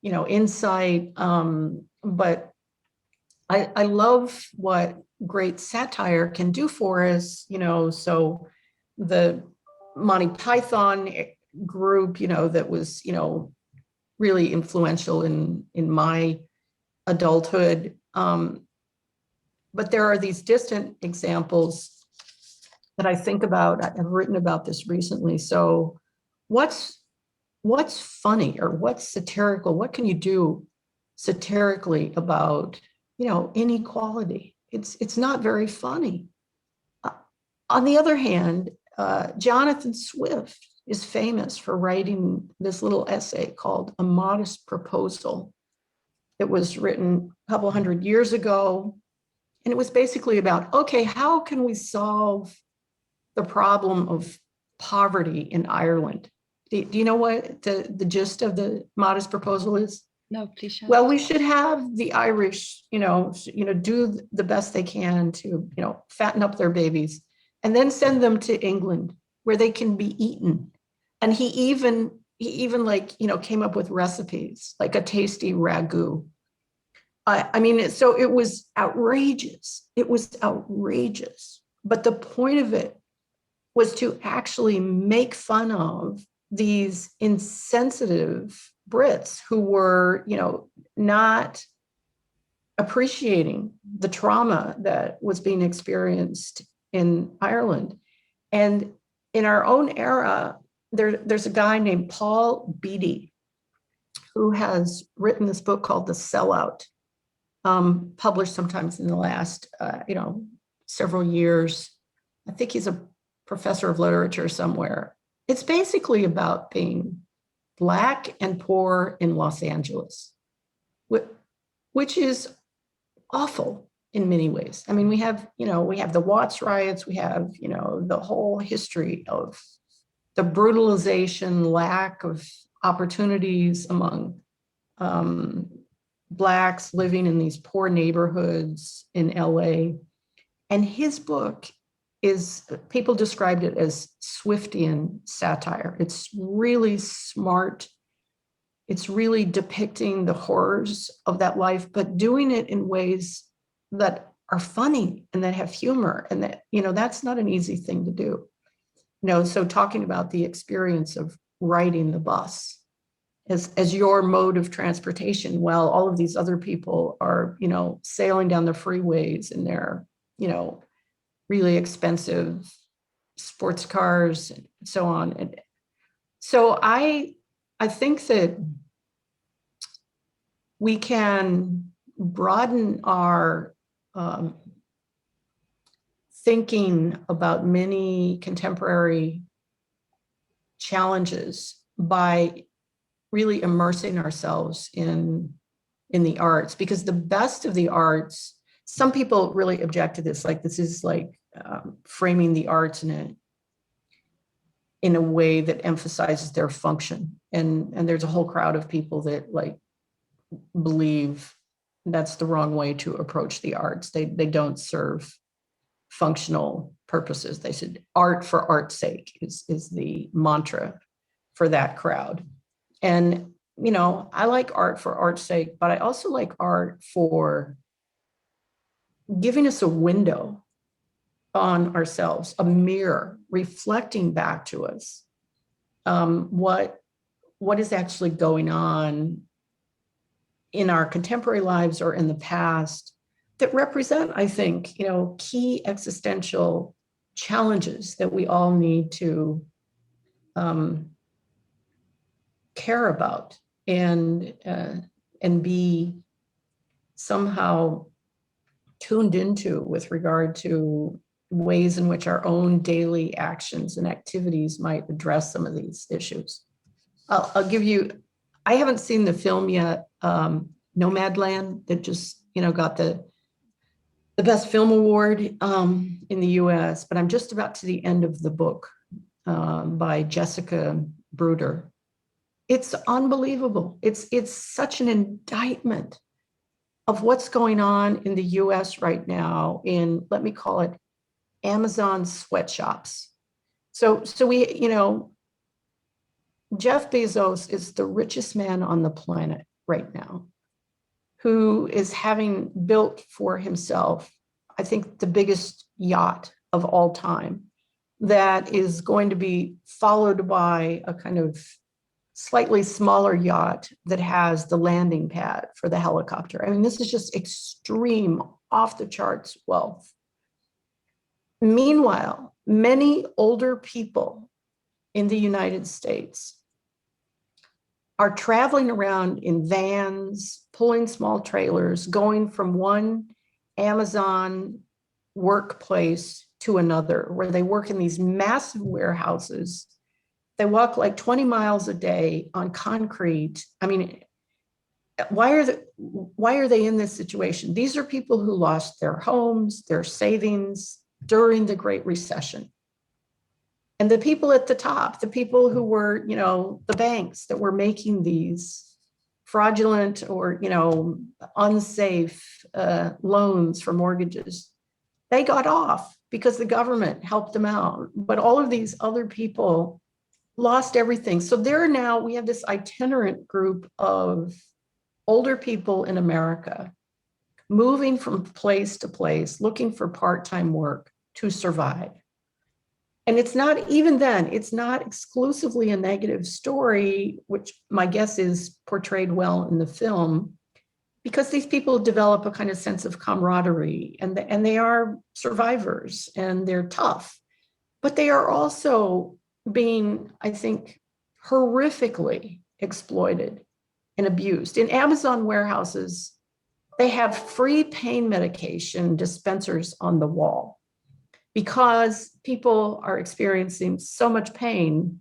insight. But I love what great satire can do for us, so the Monty Python group, that was, really influential in my adulthood. But there are these distant examples that I think about. I've written about this recently. So what's funny or what's satirical? What can you do satirically about, inequality? It's not very funny. On the other hand, Jonathan Swift is famous for writing this little essay called A Modest Proposal. It was written a couple hundred years ago. And it was basically about, okay, how can we solve the problem of poverty in Ireland? Do you know what the gist of the Modest Proposal is? No, please share. Well, we should have the Irish, do the best they can to, fatten up their babies and then send them to England where they can be eaten. And he even like, came up with recipes like a tasty ragu. I mean, so it was outrageous. It was outrageous. But the point of it was to actually make fun of these insensitive Brits who were, not appreciating the trauma that was being experienced in Ireland. And in our own era, there's a guy named Paul Beatty who has written this book called The Sellout, published sometimes in the last, several years. I think he's a professor of literature somewhere. It's basically about being Black and poor in Los Angeles, which is awful in many ways. I mean, we have the Watts riots, we have, the whole history of the brutalization, lack of opportunities among Blacks living in these poor neighborhoods in LA. And his book is, people described it as Swiftian satire. It's really smart. It's really depicting the horrors of that life, but doing it in ways that are funny and that have humor. And that, that's not an easy thing to do. So talking about the experience of riding the bus as your mode of transportation, while all of these other people are, sailing down the freeways in their, really expensive sports cars and so on. And so I think that we can broaden our thinking about many contemporary challenges by really immersing ourselves in the arts, because the best of the arts, some people really object to this, like this is like framing the arts in a way that emphasizes their function, and there's a whole crowd of people that like believe that's the wrong way to approach the arts. They don't serve functional purposes. They said art for art's sake is the mantra for that crowd. And I like art for art's sake, but I also like art for giving us a window on ourselves, a mirror reflecting back to us what is actually going on in our contemporary lives or in the past that represent, I think, key existential challenges that we all need to care about and be somehow tuned into with regard to ways in which our own daily actions and activities might address some of these issues. I'll give you, I haven't seen the film yet, Nomadland, that just, got the Best Film Award in the US, but I'm just about to the end of the book by Jessica Bruder. It's unbelievable. It's such an indictment of what's going on in the US right now in, let me call it, Amazon sweatshops. So we, Jeff Bezos is the richest man on the planet right now, who is having built for himself, I think, the biggest yacht of all time that is going to be followed by a kind of slightly smaller yacht that has the landing pad for the helicopter. I mean, this is just extreme, off the charts wealth. Meanwhile, many older people in the United States are traveling around in vans, pulling small trailers, going from one Amazon workplace to another, where they work in these massive warehouses. They walk like 20 miles a day on concrete. I mean, why are they in this situation? These are people who lost their homes, their savings during the Great Recession. And the people at the top, the people who were, the banks that were making these fraudulent or, unsafe loans for mortgages, they got off because the government helped them out. But all of these other people lost everything. So we have this itinerant group of older people in America moving from place to place, looking for part-time work to survive. And it's not, even then, it's not exclusively a negative story, which my guess is portrayed well in the film, because these people develop a kind of sense of camaraderie, and they are survivors and they're tough, but they are also being, I think, horrifically exploited and abused. In Amazon warehouses, they have free pain medication dispensers on the wall because people are experiencing so much pain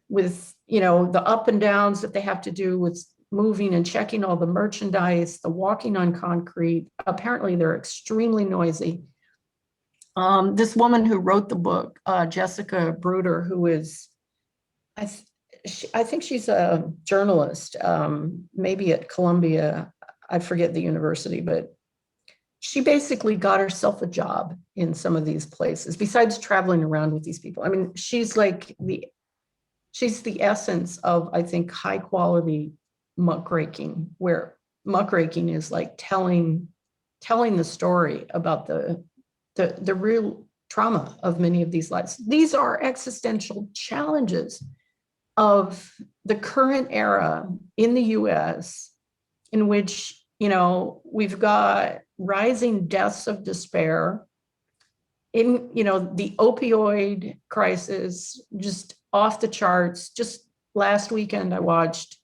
with, the up and downs that they have to do with moving and checking all the merchandise, the walking on concrete. Apparently, they're extremely noisy. This woman who wrote the book, Jessica Bruder, who is, I think she's a journalist, maybe at Columbia. I forget the university, but she basically got herself a job in some of these places besides traveling around with these people. I mean, she's the essence of, I think, high quality muckraking, where muckraking is like telling the story about the real trauma of many of these lives. These are existential challenges of the current era in the US, in which, we've got rising deaths of despair, in, the opioid crisis, just off the charts. Just last weekend, I watched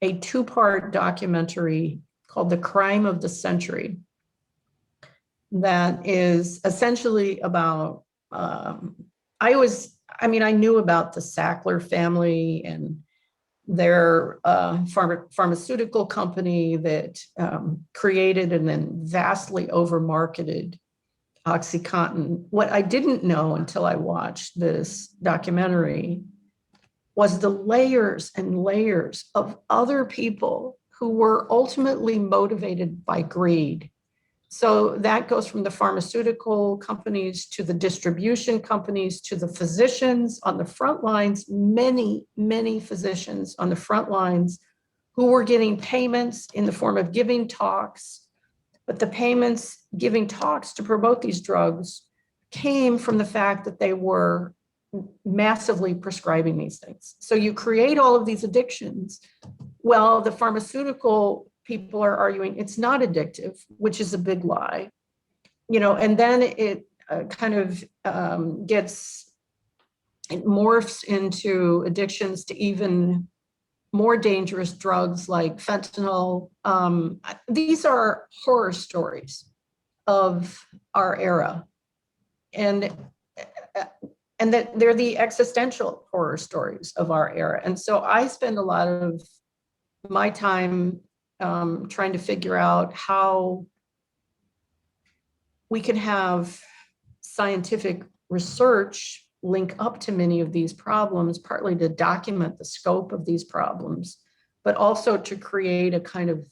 a 2-part documentary called The Crime of the Century that is essentially about, I knew about the Sackler family and their pharmaceutical company that created and then vastly over-marketed OxyContin. What I didn't know until I watched this documentary was the layers and layers of other people who were ultimately motivated by greed. So that goes from the pharmaceutical companies to the distribution companies to the physicians on the front lines, many, many physicians on the front lines who were getting payments in the form of giving talks. But the payments giving talks to promote these drugs came from the fact that they were massively prescribing these things. So you create all of these addictions. Well, the pharmaceutical people are arguing it's not addictive, which is a big lie, and then it it morphs into addictions to even more dangerous drugs like fentanyl. These are horror stories of our era, and that they're the existential horror stories of our era. And so I spend a lot of my time trying to figure out how we can have scientific research link up to many of these problems, partly to document the scope of these problems, but also to create a kind of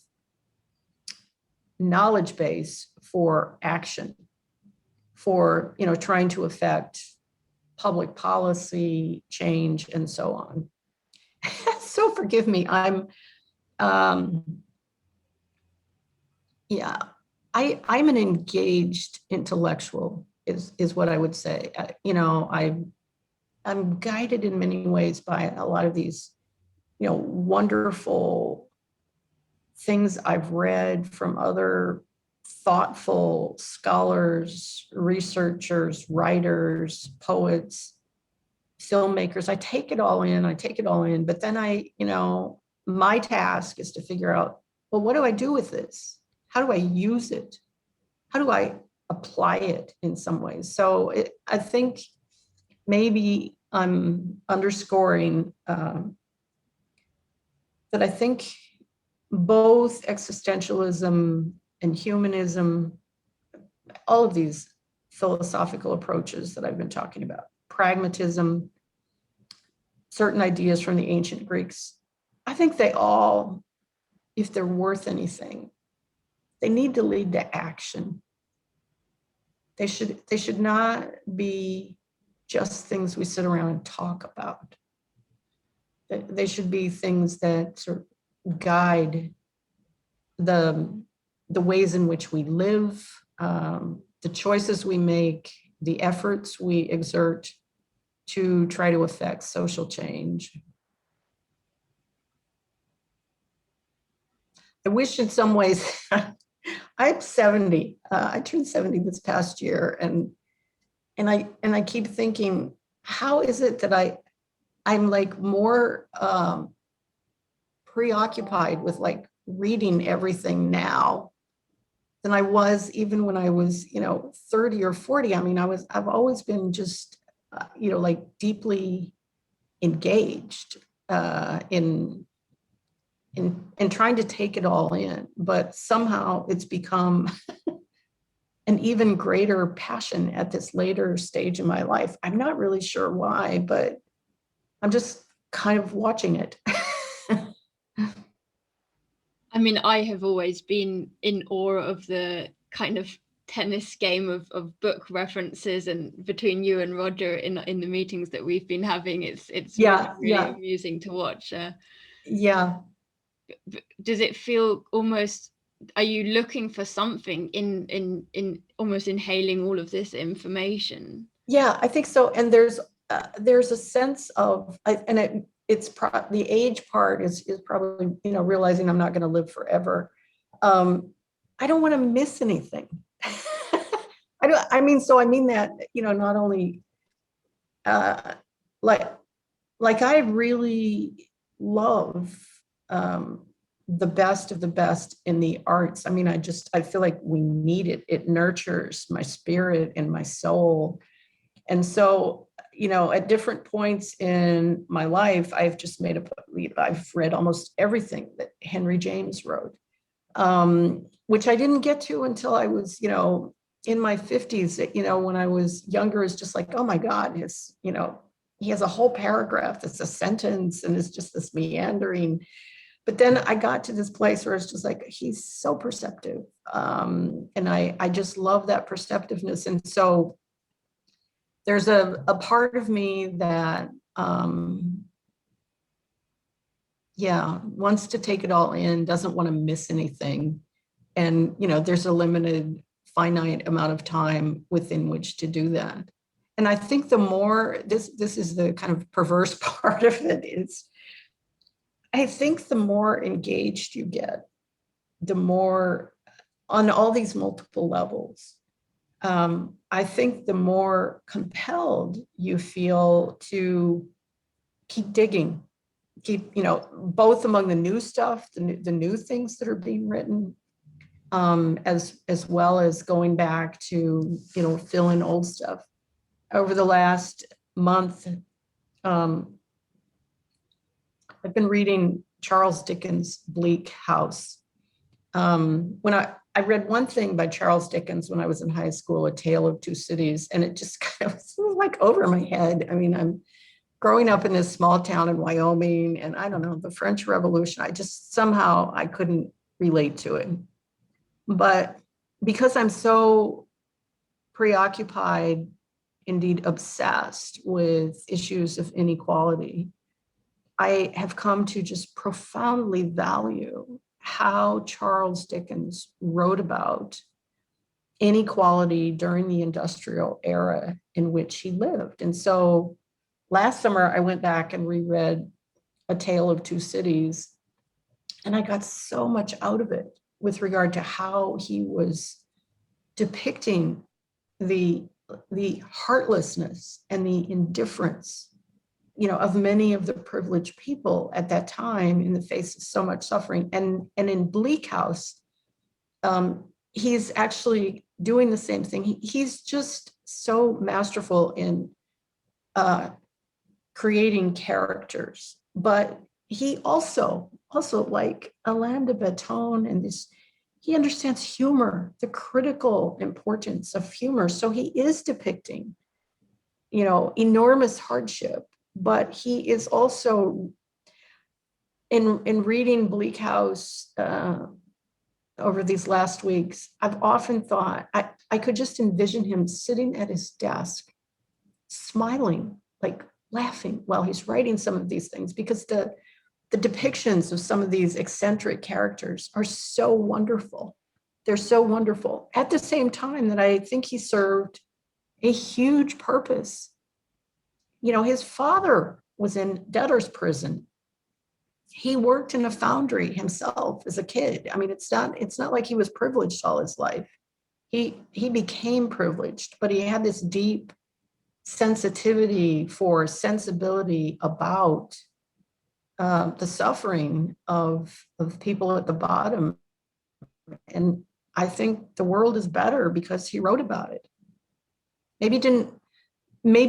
knowledge base for action, for trying to affect public policy change and so on. So forgive me. Um, yeah, I'm an engaged intellectual is what I would say. I'm guided in many ways by a lot of these, wonderful things I've read from other thoughtful scholars, researchers, writers, poets, filmmakers. I take it all in. I take it all in. But then my task is to figure out, well, what do I do with this? How do I use it? How do I apply it in some ways? So I think maybe I'm underscoring that I think both existentialism and humanism, all of these philosophical approaches that I've been talking about, pragmatism, certain ideas from the ancient Greeks, I think they all, if they're worth anything, they need to lead to action. They should not be just things we sit around and talk about. They should be things that sort of guide the ways in which we live, the choices we make, the efforts we exert to try to affect social change. I wish in some ways, I'm 70. I turned 70 this past year, and I keep thinking, how is it that I'm like more preoccupied with like reading everything now than I was even when I was, 30 or 40. I mean, I've always been just, like deeply engaged in trying to take it all in, but somehow it's become an even greater passion at this later stage in my life. I'm not really sure why, but I'm just kind of watching it. I mean, I have always been in awe of the kind of tennis game of book references, and between you and Roger in the meetings that we've been having, it's really, Yeah, really yeah, amusing to watch. yeah, Does it feel almost, are you looking for something in almost inhaling all of this information? yeah. I think so. And there's a sense of, the age part is probably realizing I'm not going to live forever. Um, I don't want to miss anything. I don't. I mean that not only uh, like I really love um, the best of the best in the arts. I mean, I feel like we need it. It nurtures my spirit and my soul. And so, at different points in my life, I've read almost everything that Henry James wrote, which I didn't get to until I was, in my 50s. When I was younger, it's just like, oh my God, he has a whole paragraph that's a sentence and it's just this meandering. But then I got to this place where it's just like, he's so perceptive. And I just love that perceptiveness. And so there's a part of me that, yeah, wants to take it all in, doesn't want to miss anything. And, there's a limited, finite amount of time within which to do that. And I think the more, this is the kind of perverse part of it, is I think the more engaged you get, the more, on all these multiple levels, I think the more compelled you feel to keep digging, both among the new stuff, the new things that are being written, as well as going back to, fill in old stuff. Over the last month, um, I've been reading Charles Dickens' Bleak House. When I read one thing by Charles Dickens when I was in high school, A Tale of Two Cities, and it just kind of was like over my head. I mean, I'm growing up in this small town in Wyoming, and I don't know, the French Revolution, I just somehow I couldn't relate to it. But because I'm so preoccupied, indeed obsessed with issues of inequality, I have come to just profoundly value how Charles Dickens wrote about inequality during the industrial era in which he lived. And so last summer, I went back and reread A Tale of Two Cities, and I got so much out of it with regard to how he was depicting the heartlessness and the indifference, of many of the privileged people at that time in the face of so much suffering. And in Bleak House, he's actually doing the same thing. He's just so masterful in creating characters, but he also like Alain de Botton and this, he understands humor, the critical importance of humor. So he is depicting, enormous hardship, but he is also in reading Bleak House over these last weeks, I've often thought I could just envision him sitting at his desk, smiling, like laughing while he's writing some of these things, because the depictions of some of these eccentric characters are so wonderful. They're so wonderful. At the same time that I think he served a huge purpose. His father was in debtor's prison. He worked in a foundry himself as a kid. I mean, it's not like he was privileged all his life. He became privileged, but he had this deep sensitivity for sensibility about the suffering of people at the bottom. And I think the world is better because he wrote about it. Maybe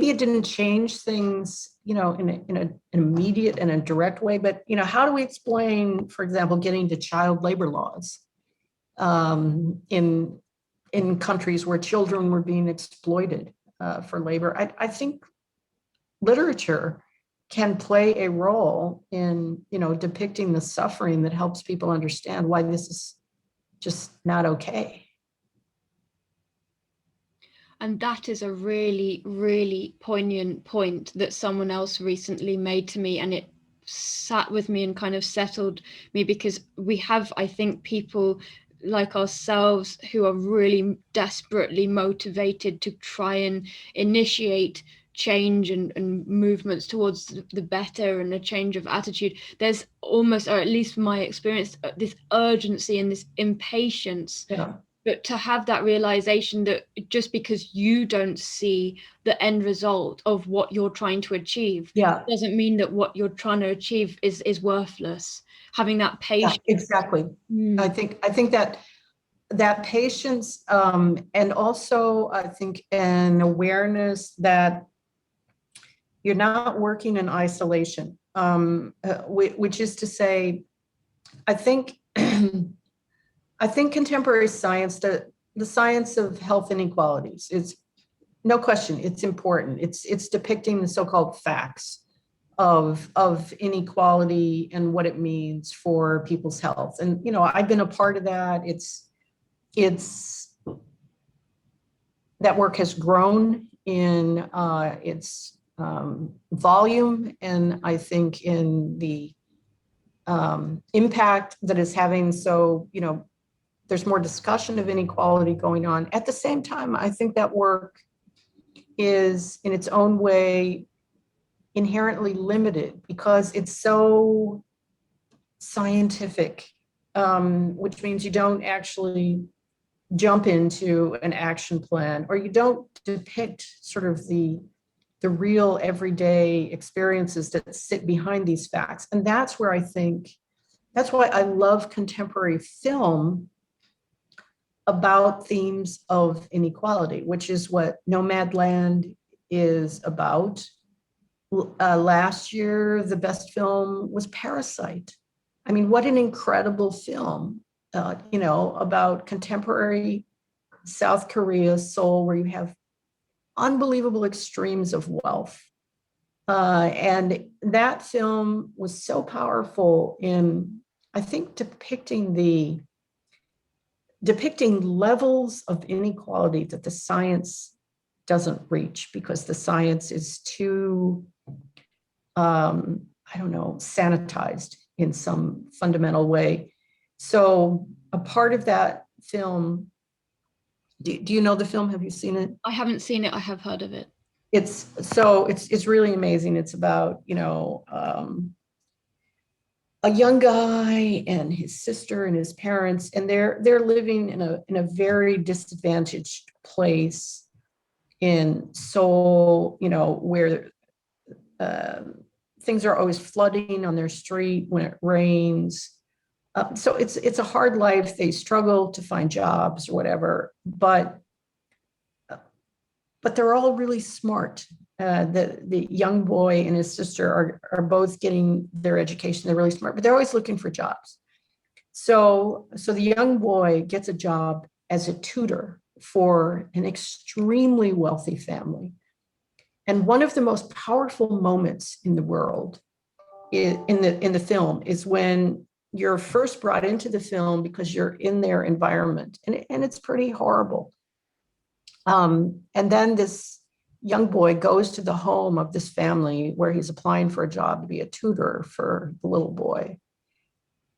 it didn't change things, in an immediate and a direct way, but how do we explain, for example, getting to child labor laws in countries where children were being exploited for labor? I think literature can play a role in, depicting the suffering that helps people understand why this is just not okay. And that is a really, really poignant point that someone else recently made to me, and it sat with me and kind of settled me, because we have, I think, people like ourselves who are really desperately motivated to try and initiate change and movements towards the better and a change of attitude. There's almost, or at least from my experience, this urgency and this impatience. Yeah. But to have that realization that just because you don't see the end result of what you're trying to achieve, Yeah. doesn't mean that what you're trying to achieve is worthless. Having that patience. Yeah, exactly. I think that patience, and also I think an awareness that you're not working in isolation, which is to say, I think I think contemporary science, the science of health inequalities, is no question, it's important. It's depicting the so-called facts of inequality and what it means for people's health. And I've been a part of that. It's that work has grown in its volume, and I think in the impact that it's having. So there's more discussion of inequality going on. At the same time, I think that work is in its own way inherently limited because it's so scientific, which means you don't actually jump into an action plan, or you don't depict sort of the real everyday experiences that sit behind these facts. And that's why I love contemporary film about themes of inequality, which is what Nomadland is about. Last year, the best film was Parasite. I mean, what an incredible film, about contemporary South Korea, Seoul, where you have unbelievable extremes of wealth. And that film was so powerful in, I think, depicting levels of inequality that the science doesn't reach, because the science is too I don't know, sanitized in some fundamental way. So a part of that film, do you know the film? Have you seen it? I haven't seen it. I have heard of it. It's really amazing. It's about, a young guy and his sister and his parents, and they're living in a very disadvantaged place in Seoul, where uh, things are always flooding on their street when it rains. So it's a hard life. They struggle to find jobs or whatever, but they're all really smart. The young boy and his sister are both getting their education. They're really smart, but they're always looking for jobs. So the young boy gets a job as a tutor for an extremely wealthy family. And one of the most powerful moments in the world in the film is when you're first brought into the film because you're in their environment, and it's pretty horrible. And then this young boy goes to the home of this family where he's applying for a job to be a tutor for the little boy.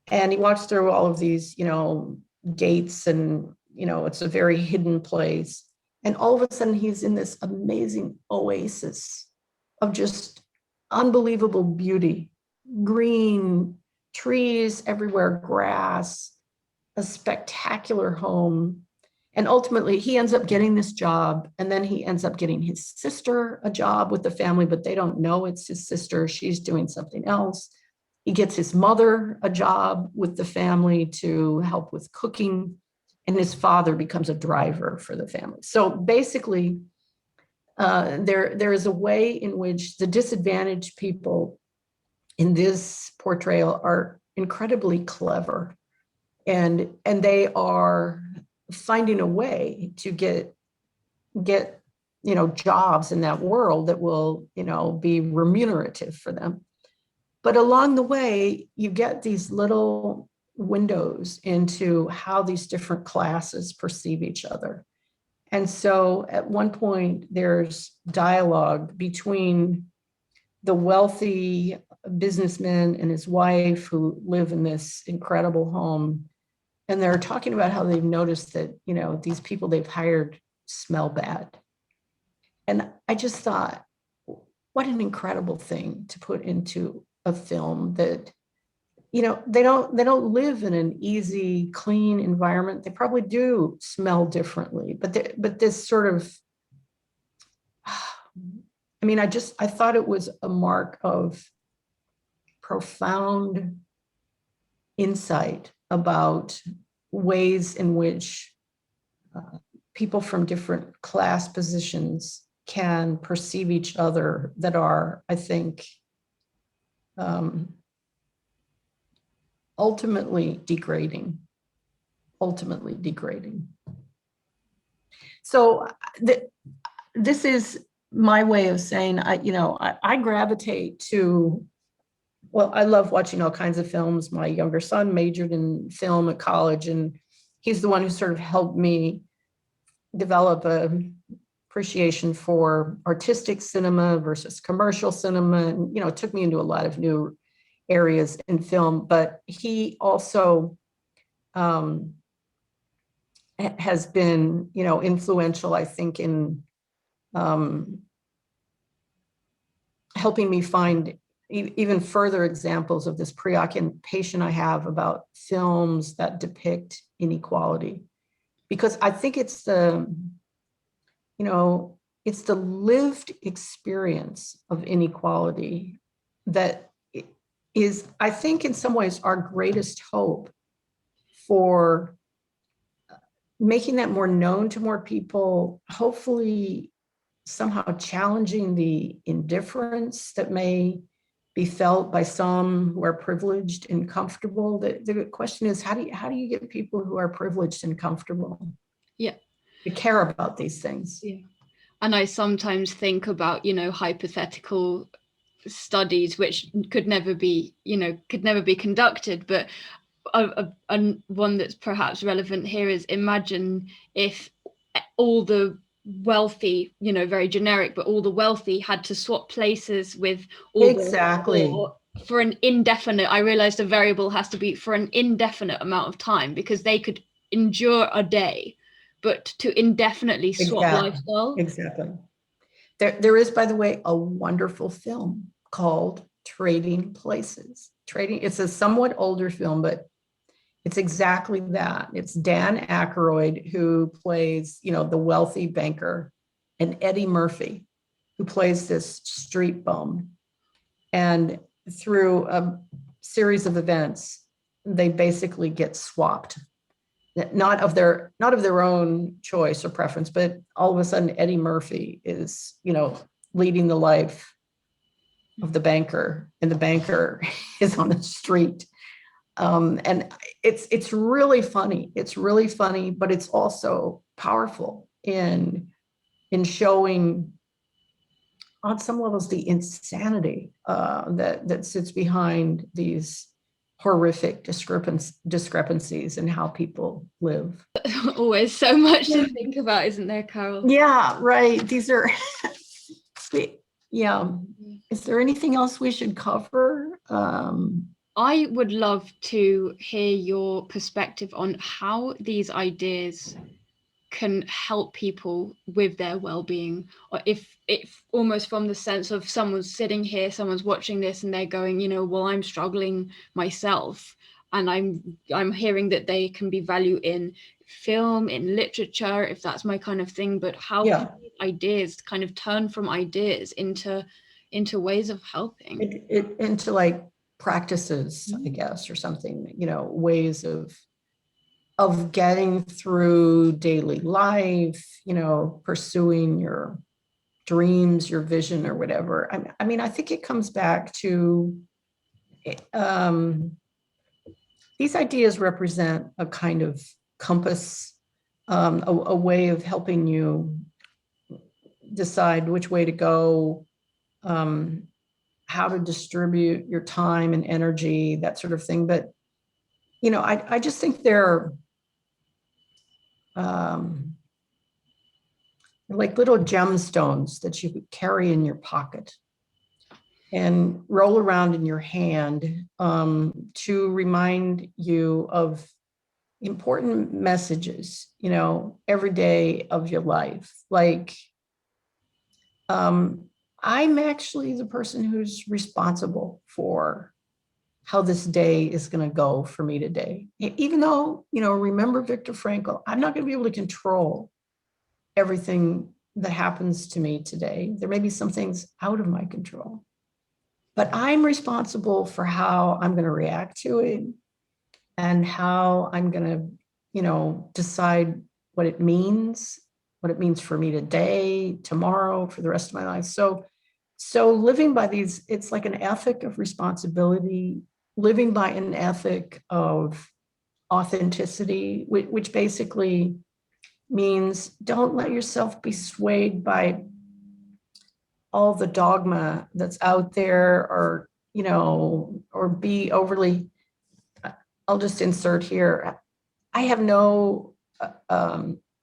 And he walks through all of these, gates, and, it's a very hidden place. And all of a sudden, he's in this amazing oasis of just unbelievable beauty, green trees everywhere, grass, a spectacular home. And ultimately, he ends up getting this job. And then he ends up getting his sister a job with the family, but they don't know it's his sister. She's doing something else. He gets his mother a job with the family to help with cooking. And his father becomes a driver for the family. So basically, there is a way in which the disadvantaged people in this portrayal are incredibly clever, and they are finding a way to get jobs in that world that will be remunerative for them. But along the way, you get these little windows into how these different classes perceive each other. And so at one point, there's dialogue between the wealthy businessman and his wife who live in this incredible home. And they're talking about how they've noticed that, these people they've hired smell bad. And I just thought, what an incredible thing to put into a film that, they don't live in an easy, clean environment. They probably do smell differently, but this sort of, I thought it was a mark of profound insight about ways in which people from different class positions can perceive each other that are, I think, ultimately degrading. So this is my way of saying, I gravitate to, well, I love watching all kinds of films. My younger son majored in film at college, and he's the one who sort of helped me develop a appreciation for artistic cinema versus commercial cinema. And, it took me into a lot of new areas in film, but he also has been, influential, I think, in helping me find even further examples of this preoccupation I have about films that depict inequality. Because I think it's the lived experience of inequality that is, I think, in some ways, our greatest hope for making that more known to more people, hopefully somehow challenging the indifference that may be felt by some who are privileged and comfortable. The question is, how do you get people who are privileged and comfortable to care about these things? Yeah. And I sometimes think about, hypothetical studies which could never be conducted, but one that's perhaps relevant here is, imagine if all the wealthy, very generic, but all the wealthy had to swap places with all Exactly. for an indefinite, I realized a variable has to be for an indefinite amount of time, because they could endure a day, but to indefinitely swap Exactly. lifestyle. Exactly. There is, by the way, a wonderful film called Trading Places. It's a somewhat older film, but it's exactly that. It's Dan Aykroyd who plays, the wealthy banker, and Eddie Murphy, who plays this street bum. And through a series of events, they basically get swapped. Not of their own choice or preference, but all of a sudden Eddie Murphy is, leading the life of the banker, and the banker is on the street. And it's really funny. It's really funny, but it's also powerful in showing on some levels the insanity that sits behind these horrific discrepancies in how people live. Always so much to Yeah, think about, isn't there, Carol? yeah, right. These are, yeah. Is there anything else we should cover? I would love to hear your perspective on how these ideas can help people with their well-being, or if almost from the sense of someone's sitting here, someone's watching this, and they're going, well, I'm struggling myself, and I'm hearing that they can be value in film, in literature, if that's my kind of thing, but how Yeah, can these ideas kind of turn from ideas into ways of helping? into like practices, I guess, or something, ways of getting through daily life, pursuing your dreams, your vision, or whatever. I mean, I think it comes back to um, these ideas represent a kind of compass, a way of helping you decide which way to go, um, how to distribute your time and energy, that sort of thing. But, I just think they're um, like little gemstones that you carry in your pocket and roll around in your hand, to remind you of important messages, every day of your life. Like, I'm actually the person who's responsible for how this day is going to go for me today. Even though, remember Viktor Frankl, I'm not going to be able to control everything that happens to me today. There may be some things out of my control, but I'm responsible for how I'm going to react to it and how I'm going to, decide what it means for me today, tomorrow, for the rest of my life. So living by these, it's like an ethic of responsibility, living by an ethic of authenticity, which basically means don't let yourself be swayed by all the dogma that's out there, or be overly, I'll just insert here, I have no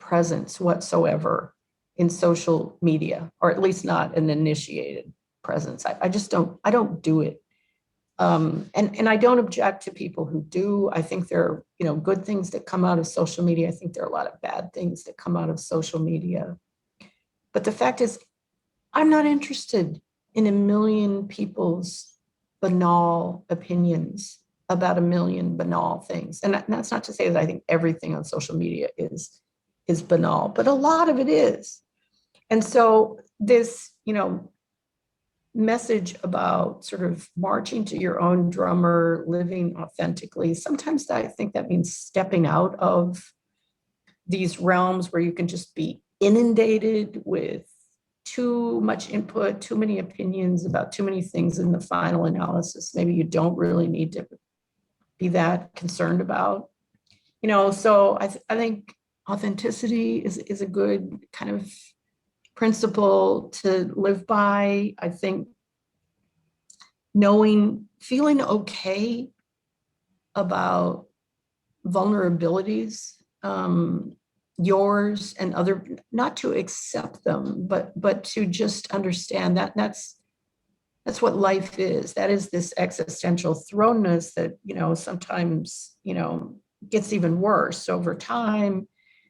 presence whatsoever in social media, or at least not an initiated presence. I just I don't do it. And I don't object to people who do. I think there are, good things that come out of social media. I think there are a lot of bad things that come out of social media. But the fact is, I'm not interested in a million people's banal opinions about a million banal things. And that's not to say that I think everything on social media is banal, but a lot of it is. And so this, message about sort of marching to your own drummer, living authentically, sometimes I think that means stepping out of these realms where you can just be inundated with too much input, too many opinions about too many things in the final analysis. Maybe you don't really need to be that concerned about. So I think authenticity is a good kind of principle to live by. I think feeling okay about vulnerabilities, yours and not to accept them, but to just understand that That's what life is. That is this existential thrownness that, sometimes, gets even worse over time.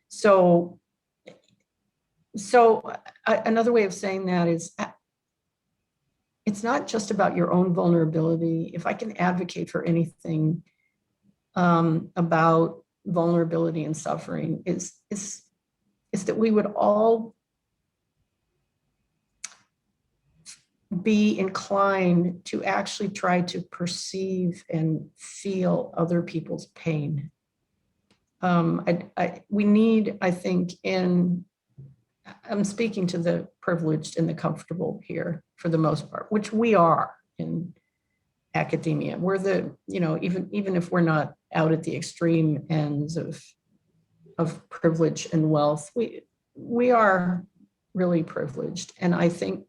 So, another way of saying that is it's not just about your own vulnerability. If I can advocate for anything about vulnerability and suffering, is that we would all be inclined to actually try to perceive and feel other people's pain. We need, I think, I'm speaking to the privileged and the comfortable here for the most part, which we are in academia. We're even if we're not out at the extreme ends of privilege and wealth, we are really privileged. And I think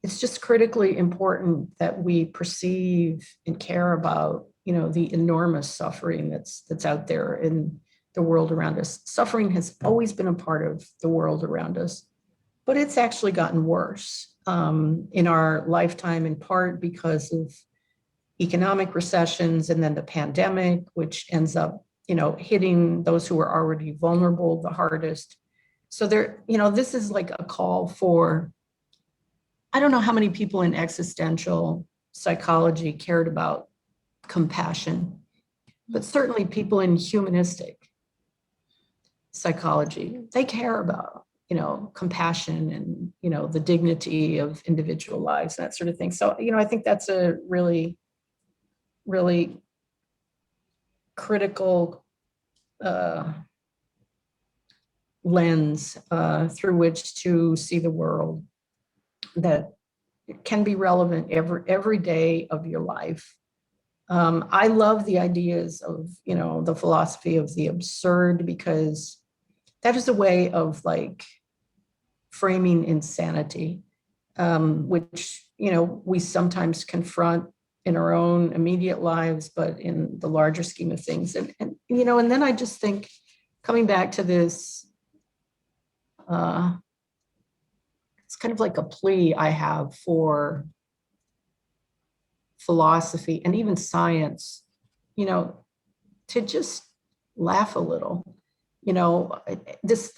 it's just critically important that we perceive and care about, the enormous suffering that's out there in the world around us. Suffering has always been a part of the world around us, but it's actually gotten worse in our lifetime, in part because of economic recessions and then the pandemic, which ends up, hitting those who are already vulnerable the hardest. So this is like a call for, I don't know how many people in existential psychology cared about compassion, but certainly people in humanistic psychology, they care about, compassion and, the dignity of individual lives, that sort of thing. So, I think that's a really, really critical lens through which to see the world, that can be relevant every day of your life. I love the ideas of, the philosophy of the absurd, because that is a way of like framing insanity, which, we sometimes confront in our own immediate lives, but in the larger scheme of things. And then I just think, coming back to this, it's kind of like a plea I have for philosophy and even science, to just laugh a little, this,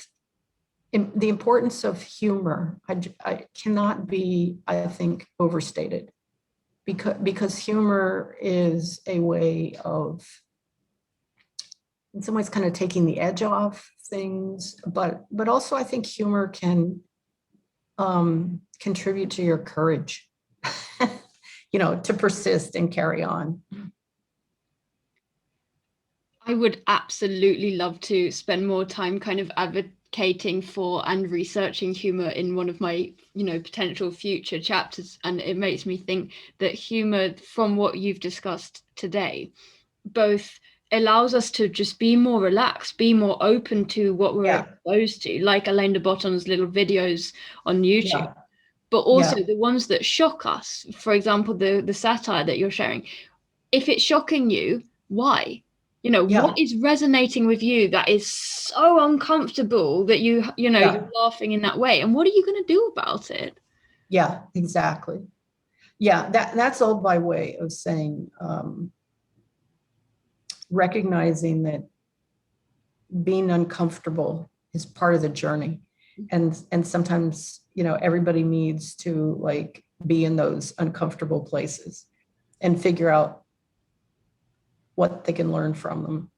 the importance of humor, I cannot be, I think, overstated, because humor is a way of, in some ways, kind of taking the edge off things, but also I think humor can contribute to your courage, to persist and carry on. I would absolutely love to spend more time kind of advocating for and researching humor in one of my, potential future chapters. And it makes me think that humor, from what you've discussed today, both allows us to just be more relaxed, be more open to what we're Yeah, exposed to, like Alain de Botton's little videos on YouTube, yeah, but also yeah, the ones that shock us. For example, the satire that you're sharing. If it's shocking you, why? What yeah, is resonating with you that is so uncomfortable that yeah, you're laughing in that way? And what are you going to do about it? yeah, exactly. Yeah, that's all by way of saying, recognizing that being uncomfortable is part of the journey. And sometimes, everybody needs to like be in those uncomfortable places and figure out what they can learn from them.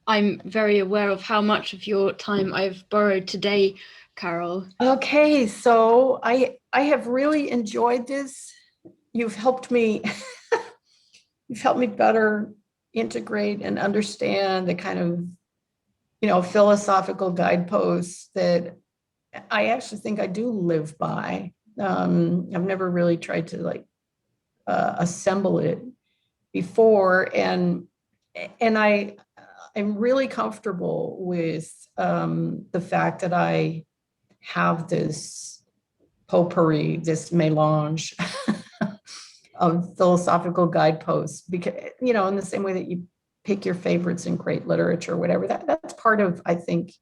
I'm very aware of how much of your time I've borrowed today, Carol. Okay, so I have really enjoyed this. You've helped me you've helped me better integrate and understand the kind of, philosophical guideposts that I actually think I do live by. I've never really tried to like assemble it before, and I'm really comfortable with the fact that I have this potpourri, this melange of philosophical guideposts, because, in the same way that you pick your favorites in great literature or whatever, that's part of, I think,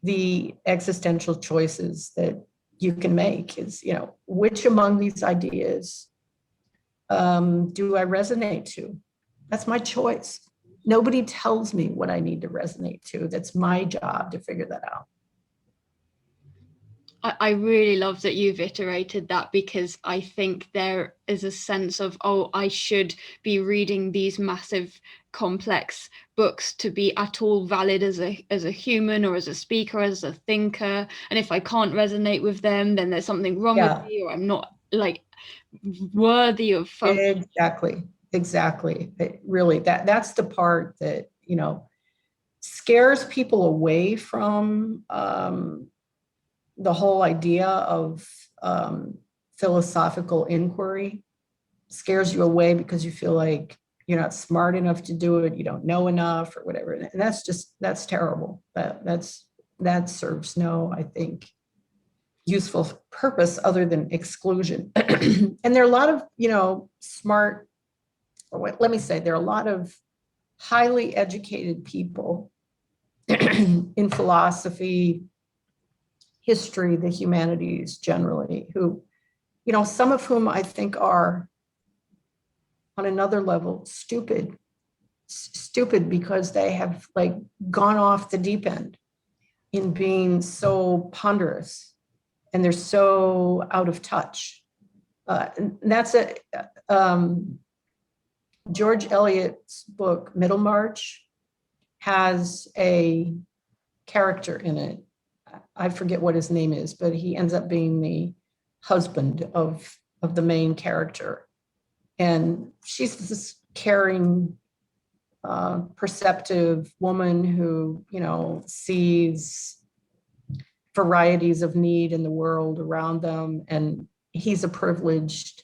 the existential choices that you can make is, which among these ideas do I resonate to? That's my choice. Nobody tells me what I need to resonate to. That's my job to figure that out. I really love that you've iterated that, because I think there is a sense of, oh, I should be reading these massive, complex books to be at all valid as a human or as a speaker, as a thinker. And if I can't resonate with them, then there's something wrong with me, or I'm not like worthy of focus. Exactly. Really, that's the part that, scares people away from the whole idea of philosophical inquiry. Scares you away because you feel like you're not smart enough to do it, you don't know enough or whatever. And that's terrible. That serves no, I think, useful purpose other than exclusion. And there are a lot of, smart, let me say, there are a lot of highly educated people in philosophy, history, the humanities generally, who, some of whom I think are on another level stupid because they have like gone off the deep end in being so ponderous, and they're so out of touch. And that's George Eliot's book, Middlemarch, has a character in it. I forget what his name is, but he ends up being the husband of the main character. And she's this caring, perceptive woman who, sees varieties of need in the world around them. And he's a privileged,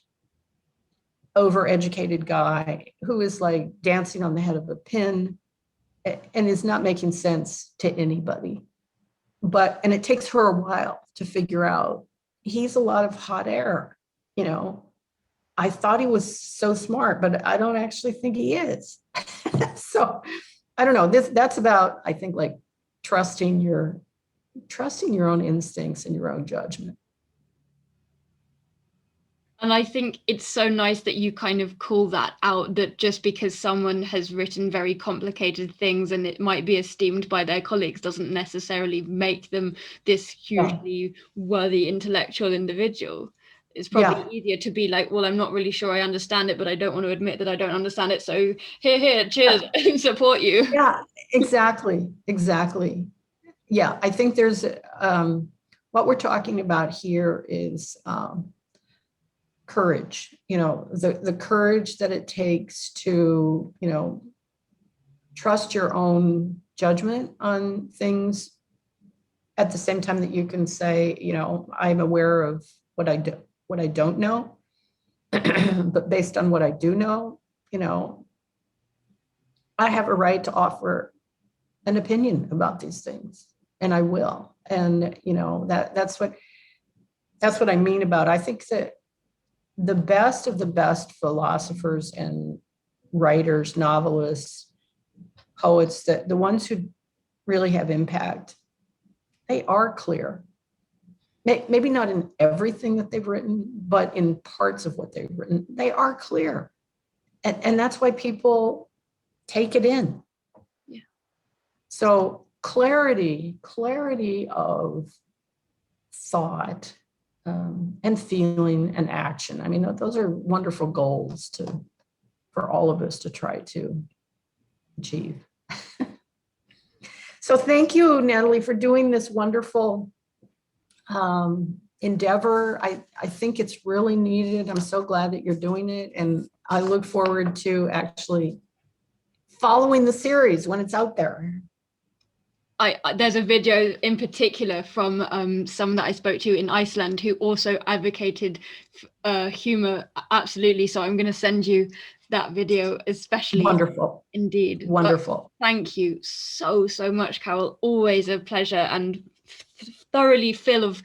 overeducated guy who is like dancing on the head of a pin and is not making sense to anybody. And it takes her a while to figure out he's a lot of hot air. I thought he was so smart, but I don't actually think he is. So I don't know. That's about, I think, like trusting your own instincts and your own judgment. And I think it's so nice that you kind of call that out, that just because someone has written very complicated things and it might be esteemed by their colleagues doesn't necessarily make them this hugely worthy intellectual individual. It's probably easier to be like, well, I'm not really sure I understand it, but I don't want to admit that I don't understand it. So here, cheers, support you. Yeah, exactly. Yeah, I think there's what we're talking about here is courage, the courage that it takes to, trust your own judgment on things at the same time that you can say, I'm aware of what I don't know, but based on what I do know, I have a right to offer an opinion about these things, and I will. And, that's what I mean about, I think that the best of the best philosophers and writers, novelists, poets, that the ones who really have impact, they are clear. Maybe not in everything that they've written, but in parts of what they've written, they are clear. And that's why people take it in. Yeah. So clarity of thought, and feeling and action. I mean, those are wonderful goals for all of us to try to achieve. So thank you, Natalie, for doing this wonderful endeavor. I think it's really needed. I'm so glad that you're doing it. And I look forward to actually following the series when it's out there. There's a video in particular from someone that I spoke to in Iceland who also advocated humor. Absolutely. So I'm going to send you that video, especially. Wonderful. Indeed. Wonderful. But thank you so much, Carol. Always a pleasure, and thoroughly full of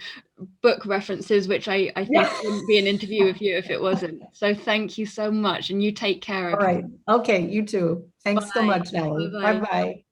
book references, which I think wouldn't be an interview with you if it wasn't. So thank you so much, and you take care. All right. Okay, you too. Thanks so much, Natalie. Bye-bye.